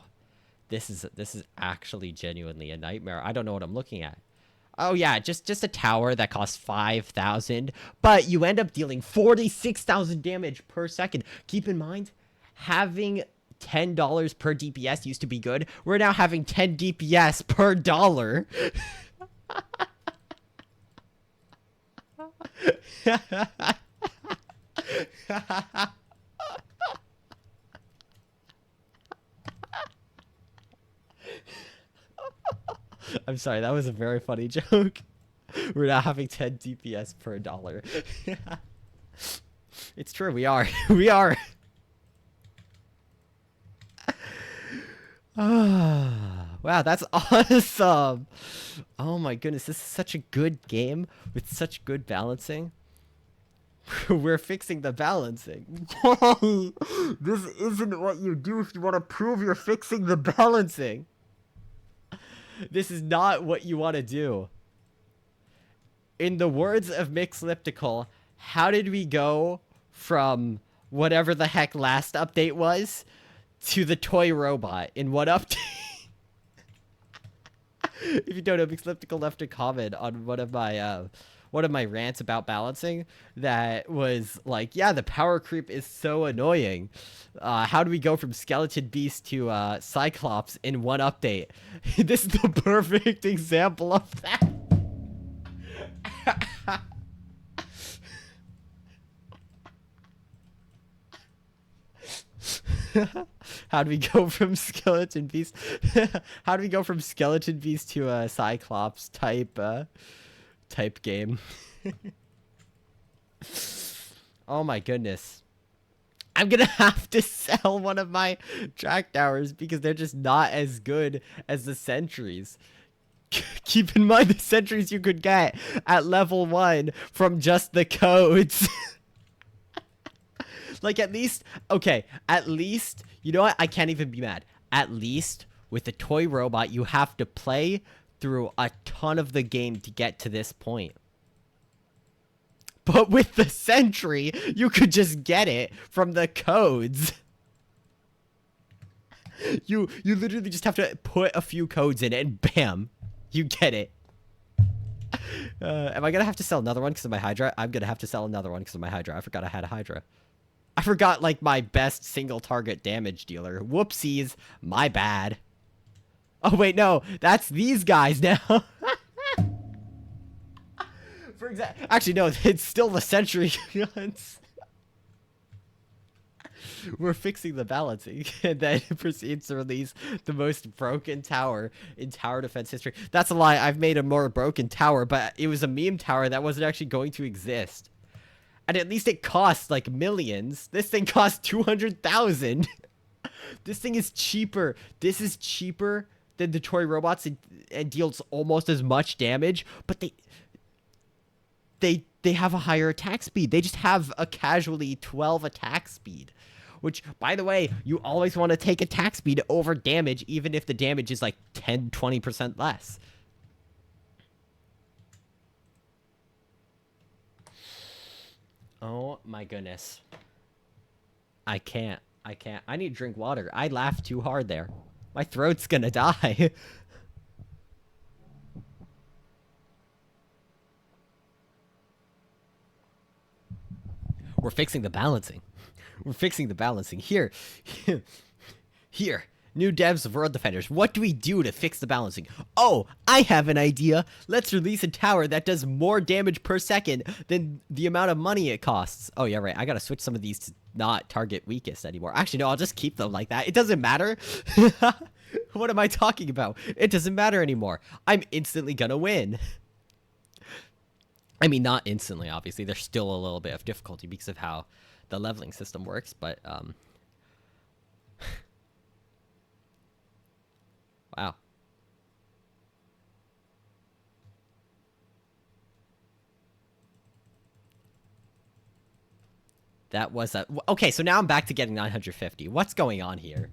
This is actually genuinely a nightmare. I don't know what I'm looking at. Oh yeah, just a tower that costs 5,000, but you end up dealing 46,000 damage per second. Keep in mind, having $10 per DPS used to be good. We're now having 10 DPS per dollar. I'm sorry, that was a very funny joke. We're now having 10 DPS per dollar. It's true, we are. We are. Wow, that's awesome. Oh my goodness, this is such a good game with such good balancing. We're fixing the balancing. This isn't what you do if you want to prove you're fixing the balancing. This is not what you want to do. In the words of Mixliptical, how did we go from whatever the heck last update was to the toy robot in what update? If you don't know, Mixliptical left a comment on one of my rants about balancing that was like, yeah, the power creep is so annoying. How do we go from Skeleton Beast to Cyclops in one update? This is the perfect example of that. How do we go from Skeleton Beast? How do we go from Skeleton Beast to a Cyclops type game? Oh my goodness. I'm gonna have to sell one of my track towers because they're just not as good as the sentries. Keep in mind the sentries you could get at level 1 from just the codes. Like, at least, okay, at least, you know what? I can't even be mad. At least with the toy robot, you have to play through a ton of the game to get to this point. But with the sentry, you could just get it from the codes. You literally just have to put a few codes in it and bam, you get it. Am I gonna have to sell another one because of my Hydra? I'm gonna have to sell another one because of my Hydra. I forgot I had a Hydra. I forgot, like, my best single target damage dealer. Whoopsies. My bad. Oh, wait, no. That's these guys now. For example, actually, no. It's still the sentry guns. We're fixing the balancing. And then it proceeds to release the most broken tower in tower defense history. That's a lie. I've made a more broken tower, but it was a meme tower that wasn't actually going to exist. And at least it costs, like, millions. This thing costs 200,000. This thing is cheaper. This is cheaper than the toy robots and deals almost as much damage. But they have a higher attack speed. They just have a casually 12 attack speed. Which, by the way, you always want to take attack speed over damage, even if the damage is, like, 10, 20% less. Oh my goodness. I can't. I need to drink water. I laughed too hard there. My throat's gonna die. We're fixing the balancing. We're fixing the balancing. Here. Here. New devs of World Defenders. What do we do to fix the balancing? Oh, I have an idea. Let's release a tower that does more damage per second than the amount of money it costs. Oh, yeah, right. I gotta switch some of these to not target weakest anymore. Actually, no, I'll just keep them like that. It doesn't matter. What am I talking about? It doesn't matter anymore. I'm instantly gonna win. I mean, not instantly, obviously. There's still a little bit of difficulty because of how the leveling system works, but, wow. That was a... Okay, so now I'm back to getting 950. What's going on here?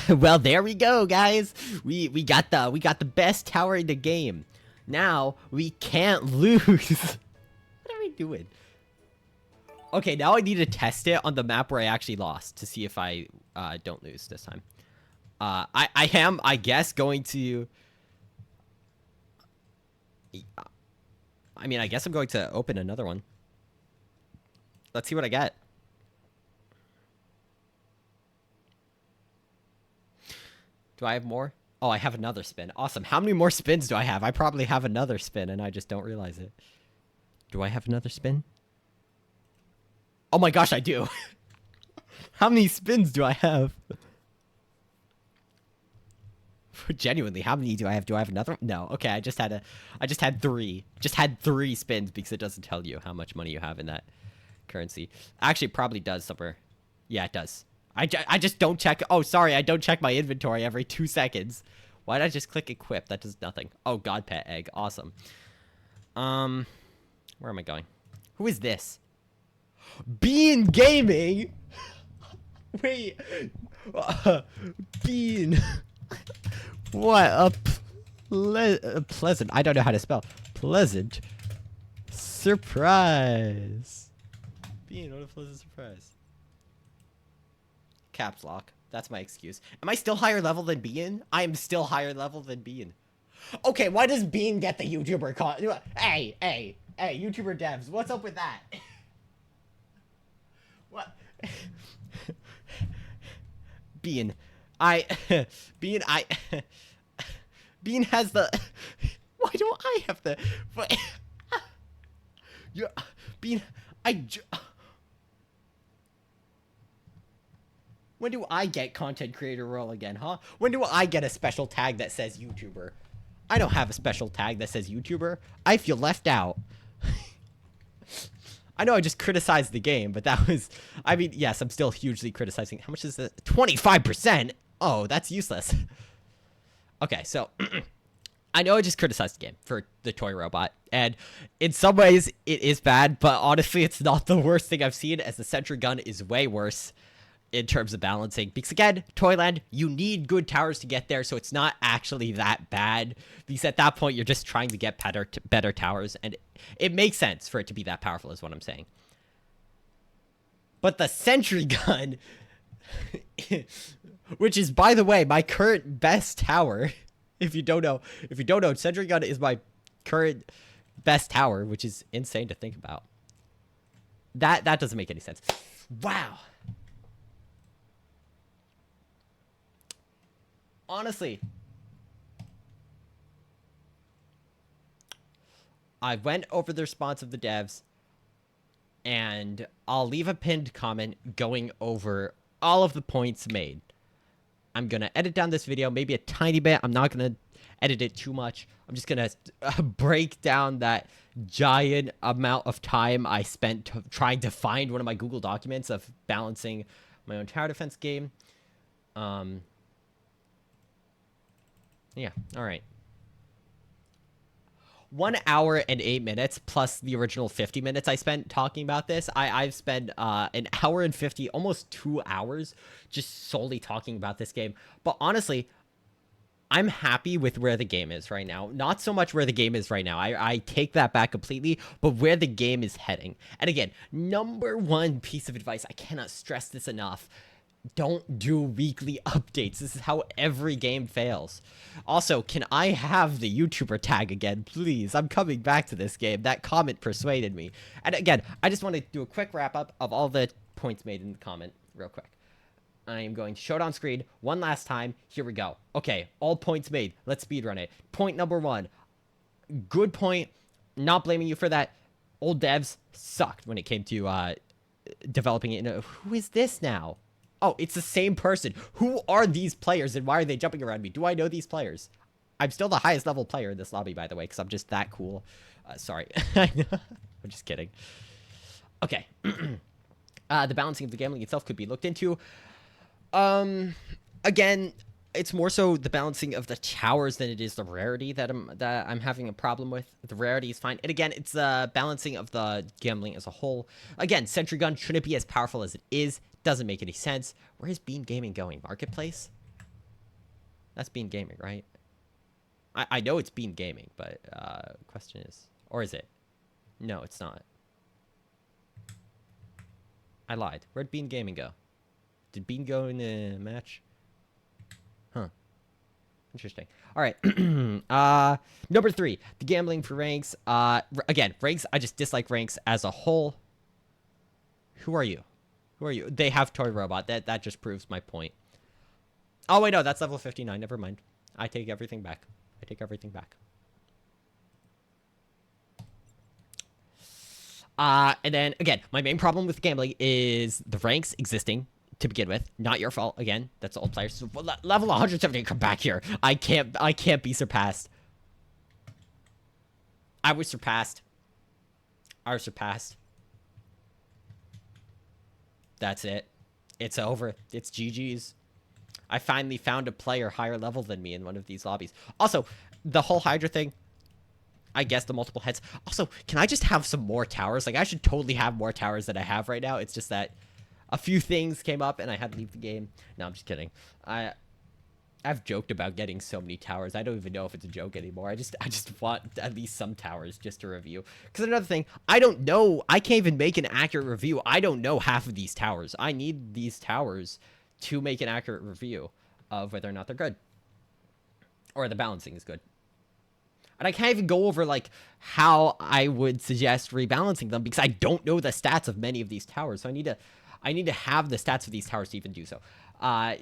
Well, there we go, guys. We got the best tower in the game. Now we can't lose. What are we doing? Okay, now I need to test it on the map where I actually lost to see if I don't lose this time. I am, I guess, going to... I mean, I guess I'm going to open another one. Let's see what I get. Do I have more? Oh, I have another spin. Awesome. How many more spins do I have? I probably have another spin, and I just don't realize it. Do I have another spin? Oh my gosh, I do. How many spins do I have? Genuinely, how many do I have? Do I have another one? No. Okay, I just had 3. Just had 3 spins because it doesn't tell you how much money you have in that currency. Actually, it probably does somewhere. Yeah, it does. I just don't check. Oh, sorry, I don't check my inventory every 2 seconds. Why did I just click equip? That does nothing. Oh, God pet egg. Awesome. Where am I going? Who is this? Bean Gaming? Wait. Bean. What a pleasant, I don't know how to spell, pleasant surprise. Bean, what a pleasant surprise. Caps lock. That's my excuse. Am I still higher level than Bean? I am still higher level than Bean. Okay, why does Bean get the YouTuber con- Hey, YouTuber devs, what's up with that? What? Bean. Bean has the... Why don't I have the... Bean, when do I get content creator role again, huh? When do I get a special tag that says YouTuber? I don't have a special tag that says YouTuber. I feel left out. I know I just criticized the game, but that was... I mean, yes, I'm still hugely criticizing. How much is this? 25%? Oh, that's useless. Okay, so... I know I just criticized the game for the toy robot, and in some ways it is bad, but honestly it's not the worst thing I've seen, as the sentry gun is way worse in terms of balancing. Because again, Toyland, you need good towers to get there, so it's not actually that bad. Because at that point, you're just trying to get better towers, and it makes sense for it to be that powerful, is what I'm saying. But the sentry gun, which is, by the way, my current best tower. If you don't know, sentry gun is my current best tower, which is insane to think about. That doesn't make any sense. Wow. Honestly, I went over the response of the devs, and I'll leave a pinned comment going over all of the points made. I'm going to edit down this video maybe a tiny bit. I'm not going to edit it too much. I'm just going to break down that giant amount of time I spent trying to find one of my Google documents of balancing my own tower defense game. Yeah, all right. 1 hour and 8 minutes plus the original 50 minutes I spent talking about this. I've spent an hour and 50, almost 2 hours just solely talking about this game. But honestly, I'm happy with where the game is right now. Not so much where the game is right now. I take that back completely, but where the game is heading. And again, number one piece of advice, I cannot stress this enough. Don't do weekly updates. This is how every game fails. Also, can I have the YouTuber tag again, please? I'm coming back to this game. That comment persuaded me. And again, I just want to do a quick wrap-up of all the points made in the comment real quick. I am going to show it on screen one last time. Here we go. Okay, all points made. Let's speedrun it. Point number one. Good point. Not blaming you for that. Old devs sucked when it came to developing it. Who is this now? Oh, it's the same person. Who are these players, and why are they jumping around me? Do I know these players? I'm still the highest level player in this lobby, by the way, because I'm just that cool. Sorry. I'm just kidding. Okay. The balancing of the gambling itself could be looked into. Again, it's more so the balancing of the towers than it is the rarity that I'm having a problem with. The rarity is fine. And again, it's the balancing of the gambling as a whole. Again, sentry gun shouldn't be as powerful as it is. Doesn't make any sense. Where is Beam Gaming going? Marketplace? That's Beam Gaming, right? I know it's Beam Gaming, but question is, or is it? No, it's not. I lied. Where'd Beam Gaming go? Did Beam go in the match? Huh. Interesting. All right. Number 3, the gambling for ranks. Again, ranks. I just dislike ranks as a whole. Who are you? Who are you? They have toy robot. That just proves my point. Oh wait, no, that's level 59. Never mind. I take everything back. I take everything back. And then again, my main problem with gambling is the ranks existing to begin with. Not your fault. Again, that's the old players. So, level 170. Come back here. I can't be surpassed. I was surpassed. That's it. It's over. It's GG's. I finally found a player higher level than me in one of these lobbies. Also, the whole Hydra thing, I guess the multiple heads. Also, can I just have some more towers? Like, I should totally have more towers than I have right now. It's just that a few things came up and I had to leave the game. No, I'm just kidding. I've joked about getting so many towers. I don't even know if it's a joke anymore. I just want at least some towers just to review. Because another thing, I don't know. I can't even make an accurate review. I don't know half of these towers. I need these towers to make an accurate review of whether or not they're good. Or the balancing is good. And I can't even go over, like, how I would suggest rebalancing them because I don't know the stats of many of these towers. So I need to have the stats of these towers to even do so.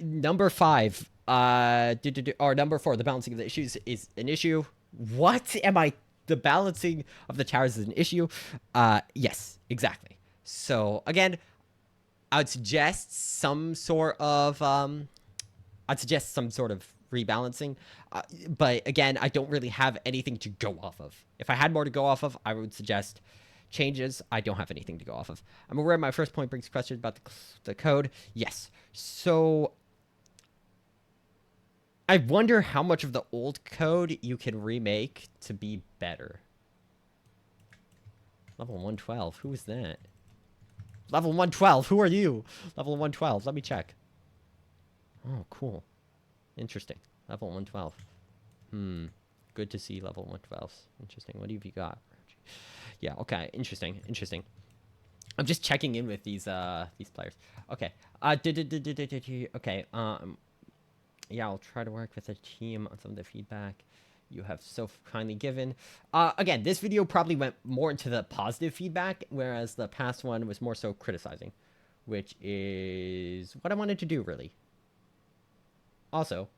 Number 5, or number 4, the balancing of the issues is an issue. What am I? The balancing of the towers is an issue. Yes, exactly. So again, I would suggest some sort of rebalancing. But again, I don't really have anything to go off of. If I had more to go off of, I would suggest changes. I don't have anything to go off of. I'm aware my first point brings a question about the code. Yes. So, again, I don't really have anything to go off of. If I had more to go off of, I would suggest changes. I don't have anything to go off of. I'm aware my first point brings questions about the code. Yes. So, again, I don't really have anything to go off of. I wonder how much of the old code you can remake to be better. Level 112. Who is that? Level 112. Who are you? Level 112. Let me check. Oh, cool. Interesting. Level 112. Good to see level 112s. Interesting. What have you got? Yeah, okay. Interesting. Interesting. I'm just checking in with these players. Okay. Okay. Yeah, I'll try to work with the team on some of the feedback you have so kindly given. Again, this video probably went more into the positive feedback, whereas the past one was more so criticizing, which is what I wanted to do, really. Also,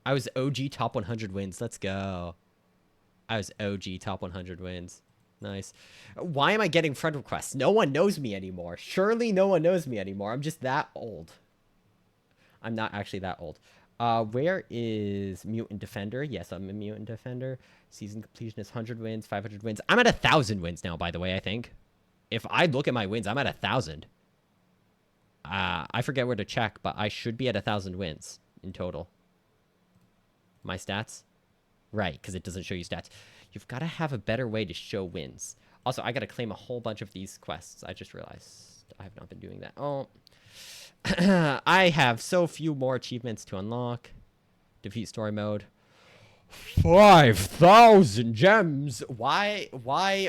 I was OG top 100 wins. Let's go. I was OG top 100 wins. Nice. Why am I getting friend requests? No one knows me anymore. Surely no one knows me anymore. I'm just that old. I'm not actually that old. Where is Mutant Defender? Yes, I'm a Mutant Defender. Season completion is 100 wins, 500 wins. I'm at 1,000 wins now, by the way, I think. If I look at my wins, I'm at 1,000. I forget where to check, but I should be at 1,000 wins in total. My stats? Right, because it doesn't show you stats. You've got to have a better way to show wins. Also, I got to claim a whole bunch of these quests. I just realized I have not been doing that. Oh, I have so few more achievements to unlock. Defeat story mode. 5,000 gems. Why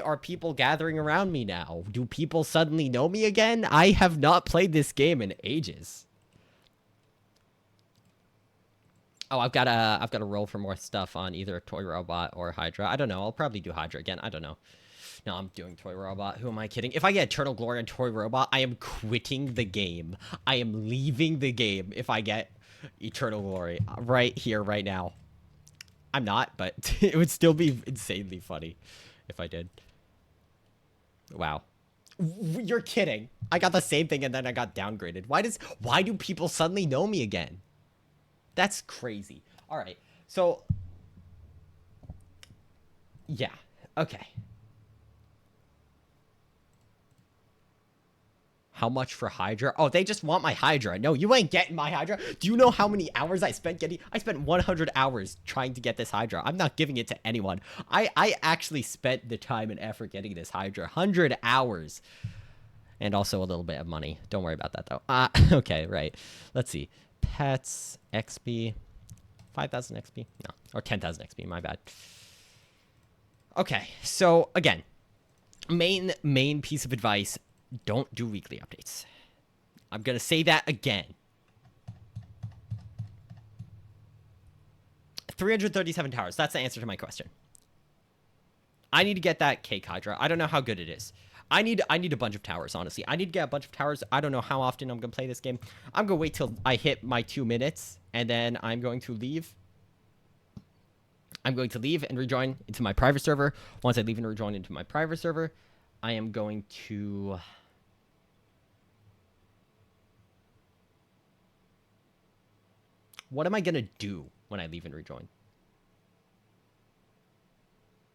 are people gathering around me now? Do people suddenly know me again? I have not played this game in ages. Oh, I've got to roll for more stuff on either Toy Robot or Hydra. I don't know. I'll probably do Hydra again. I don't know. No, I'm doing Toy Robot. Who am I kidding? If I get Eternal Glory on Toy Robot, I am quitting the game. I am leaving the game if I get Eternal Glory right here, right now. I'm not, but it would still be insanely funny if I did. Wow. You're kidding. I got the same thing and then I got downgraded. Why do people suddenly know me again? That's crazy. All right. So, yeah. Okay. How much for Hydra? Oh, they just want my Hydra. No, you ain't getting my Hydra. Do you know how many hours I spent getting? I spent 100 hours trying to get this Hydra. I'm not giving it to anyone. I actually spent the time and effort getting this Hydra. 100 hours. And also a little bit of money. Don't worry about that, though. Okay, right. Let's see. Pets, XP. 5,000 XP? No. Or 10,000 XP, my bad. Okay, so, again. Main piece of advice. Don't do weekly updates. I'm going to say that again. 337 towers. That's the answer to my question. I need to get that cake Hydra. I don't know how good it is. I need a bunch of towers, honestly. I need to get a bunch of towers. I don't know how often I'm going to play this game. I'm going to wait till I hit my 2 minutes, and then I'm going to leave. I'm going to leave and rejoin into my private server. Once I leave and rejoin into my private server, I am going to... What am I going to do when I leave and rejoin?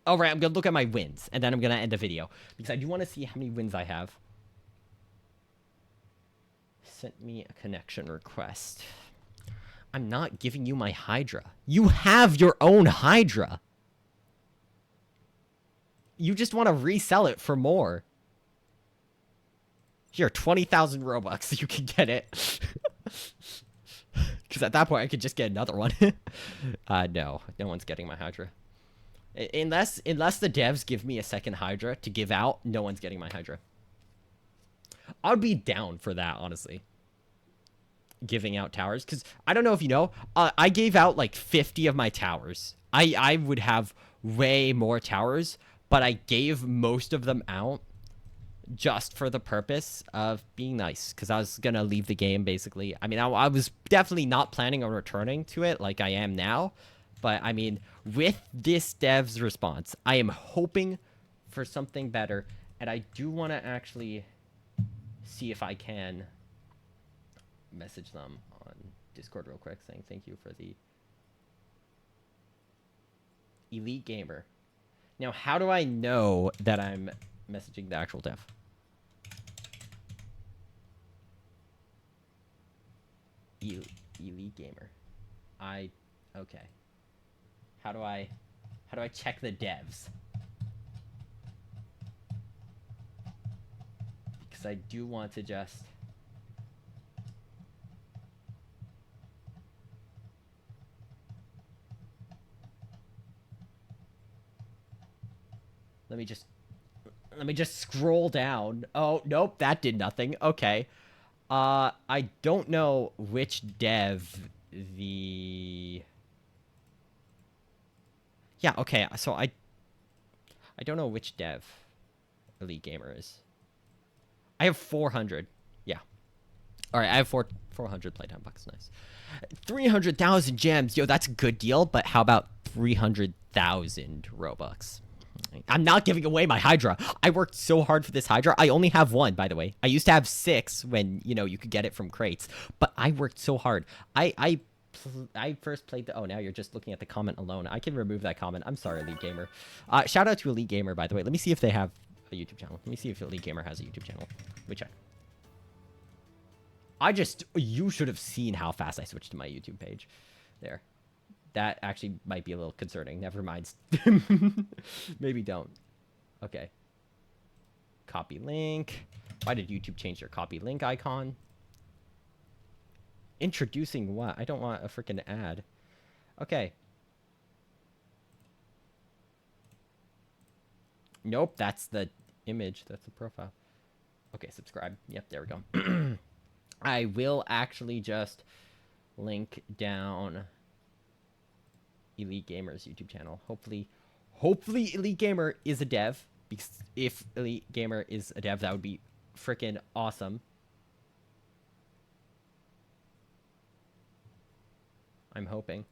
All right, I'm going to look at my wins, and then I'm going to end the video. Because I do want to see how many wins I have. Sent me a connection request. I'm not giving you my Hydra. You have your own Hydra. You just want to resell it for more. Here, 20,000 Robux. You can get it. Because at that point, I could just get another one. No. No one's getting my Hydra. Unless the devs give me a second Hydra to give out, no one's getting my Hydra. I'd be down for that, honestly. Giving out towers. Because I don't know if you know, I gave out like 50 of my towers. I would have way more towers, but I gave most of them out just for the purpose of being nice. Because I was going to leave the game, basically. I mean, I was definitely not planning on returning to it like I am now. But, I mean, with this dev's response, I am hoping for something better. And I do want to actually see if I can message them on Discord real quick saying thank you for the Elite Gamer. Now, how do I know that I'm messaging the actual dev? Elite Gamer. Okay. How do I check the devs? Because I do want to just... Let me just scroll down. Oh, nope, that did nothing. Okay. I don't know which dev the... Yeah, okay, so I don't know which dev Elite Gamer is. I have 400. Yeah. All right, I have 400 playtime bucks. Nice. 300,000 gems. Yo, that's a good deal, but how about 300,000 Robux? I'm not giving away my Hydra. I worked so hard for this Hydra. I only have one, by the way. I used to have 6 when, you know, you could get it from crates. But I worked so hard. I first played the... Oh, now you're just looking at the comment alone. I can remove that comment. I'm sorry, Elite Gamer. Shout out to Elite Gamer, by the way. Let me see if they have a YouTube channel. Let me see if Elite Gamer has a YouTube channel. Let me check. You should have seen how fast I switched to my YouTube page. There. That actually might be a little concerning. Never mind. Maybe don't. Okay. Copy link. Why did YouTube change their copy link icon? Introducing what? I don't want a freaking ad. Okay. Nope, that's the image. That's the profile. Okay, subscribe. Yep, there we go. I will actually just link down Elite Gamer's YouTube channel. Hopefully Elite Gamer is a dev. Because if Elite Gamer is a dev, that would be freaking awesome. I'm hoping.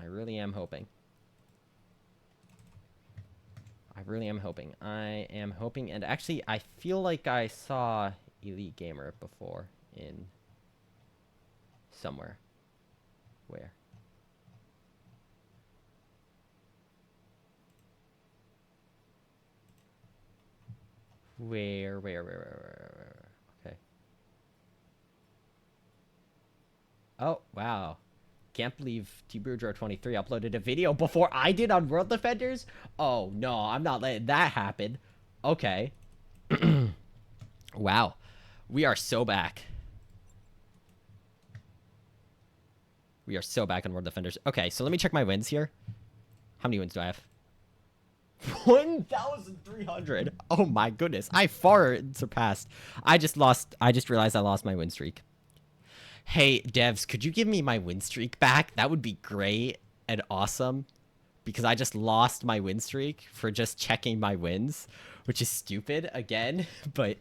I really am hoping. I really am hoping. I am hoping, and actually, I feel like I saw Elite Gamer before in somewhere. Where? Where? Okay. Oh, wow. Can't believe T-Boudreaux23 uploaded a video before I did on World Defenders? Oh, no, I'm not letting that happen. Okay. Wow. We are so back. We are so back on World Defenders. Okay, so let me check my wins here. How many wins do I have? 1,300. Oh my goodness. I far surpassed. I just realized I lost my win streak. Hey, devs, could you give me my win streak back? That would be great and awesome. Because I just lost my win streak for just checking my wins. Which is stupid, again. But,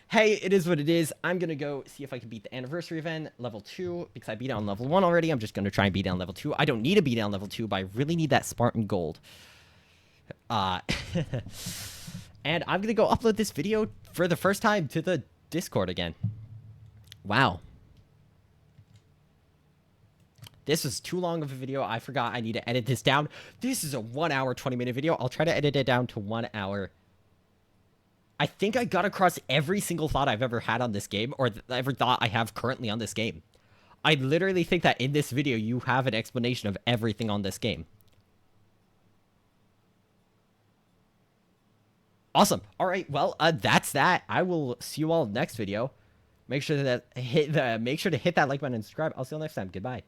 hey, it is what it is. I'm going to go see if I can beat the anniversary event, level 2. Because I beat it on level 1 already. I'm just going to try and beat it on level 2. I don't need to beat it on level 2, but I really need that Spartan gold. And I'm going to go upload this video for the first time to the Discord again. Wow. This was too long of a video. I forgot I need to edit this down. This is a 1 hour, 20-minute video. I'll try to edit it down to 1 hour. I think I got across every single thought I've ever had on this game, or every thought I have currently on this game. I literally think that in this video, you have an explanation of everything on this game. Awesome. All right. Well, that's that. I will see you all next video. Make sure to hit that like button and subscribe. I'll see you all next time. Goodbye.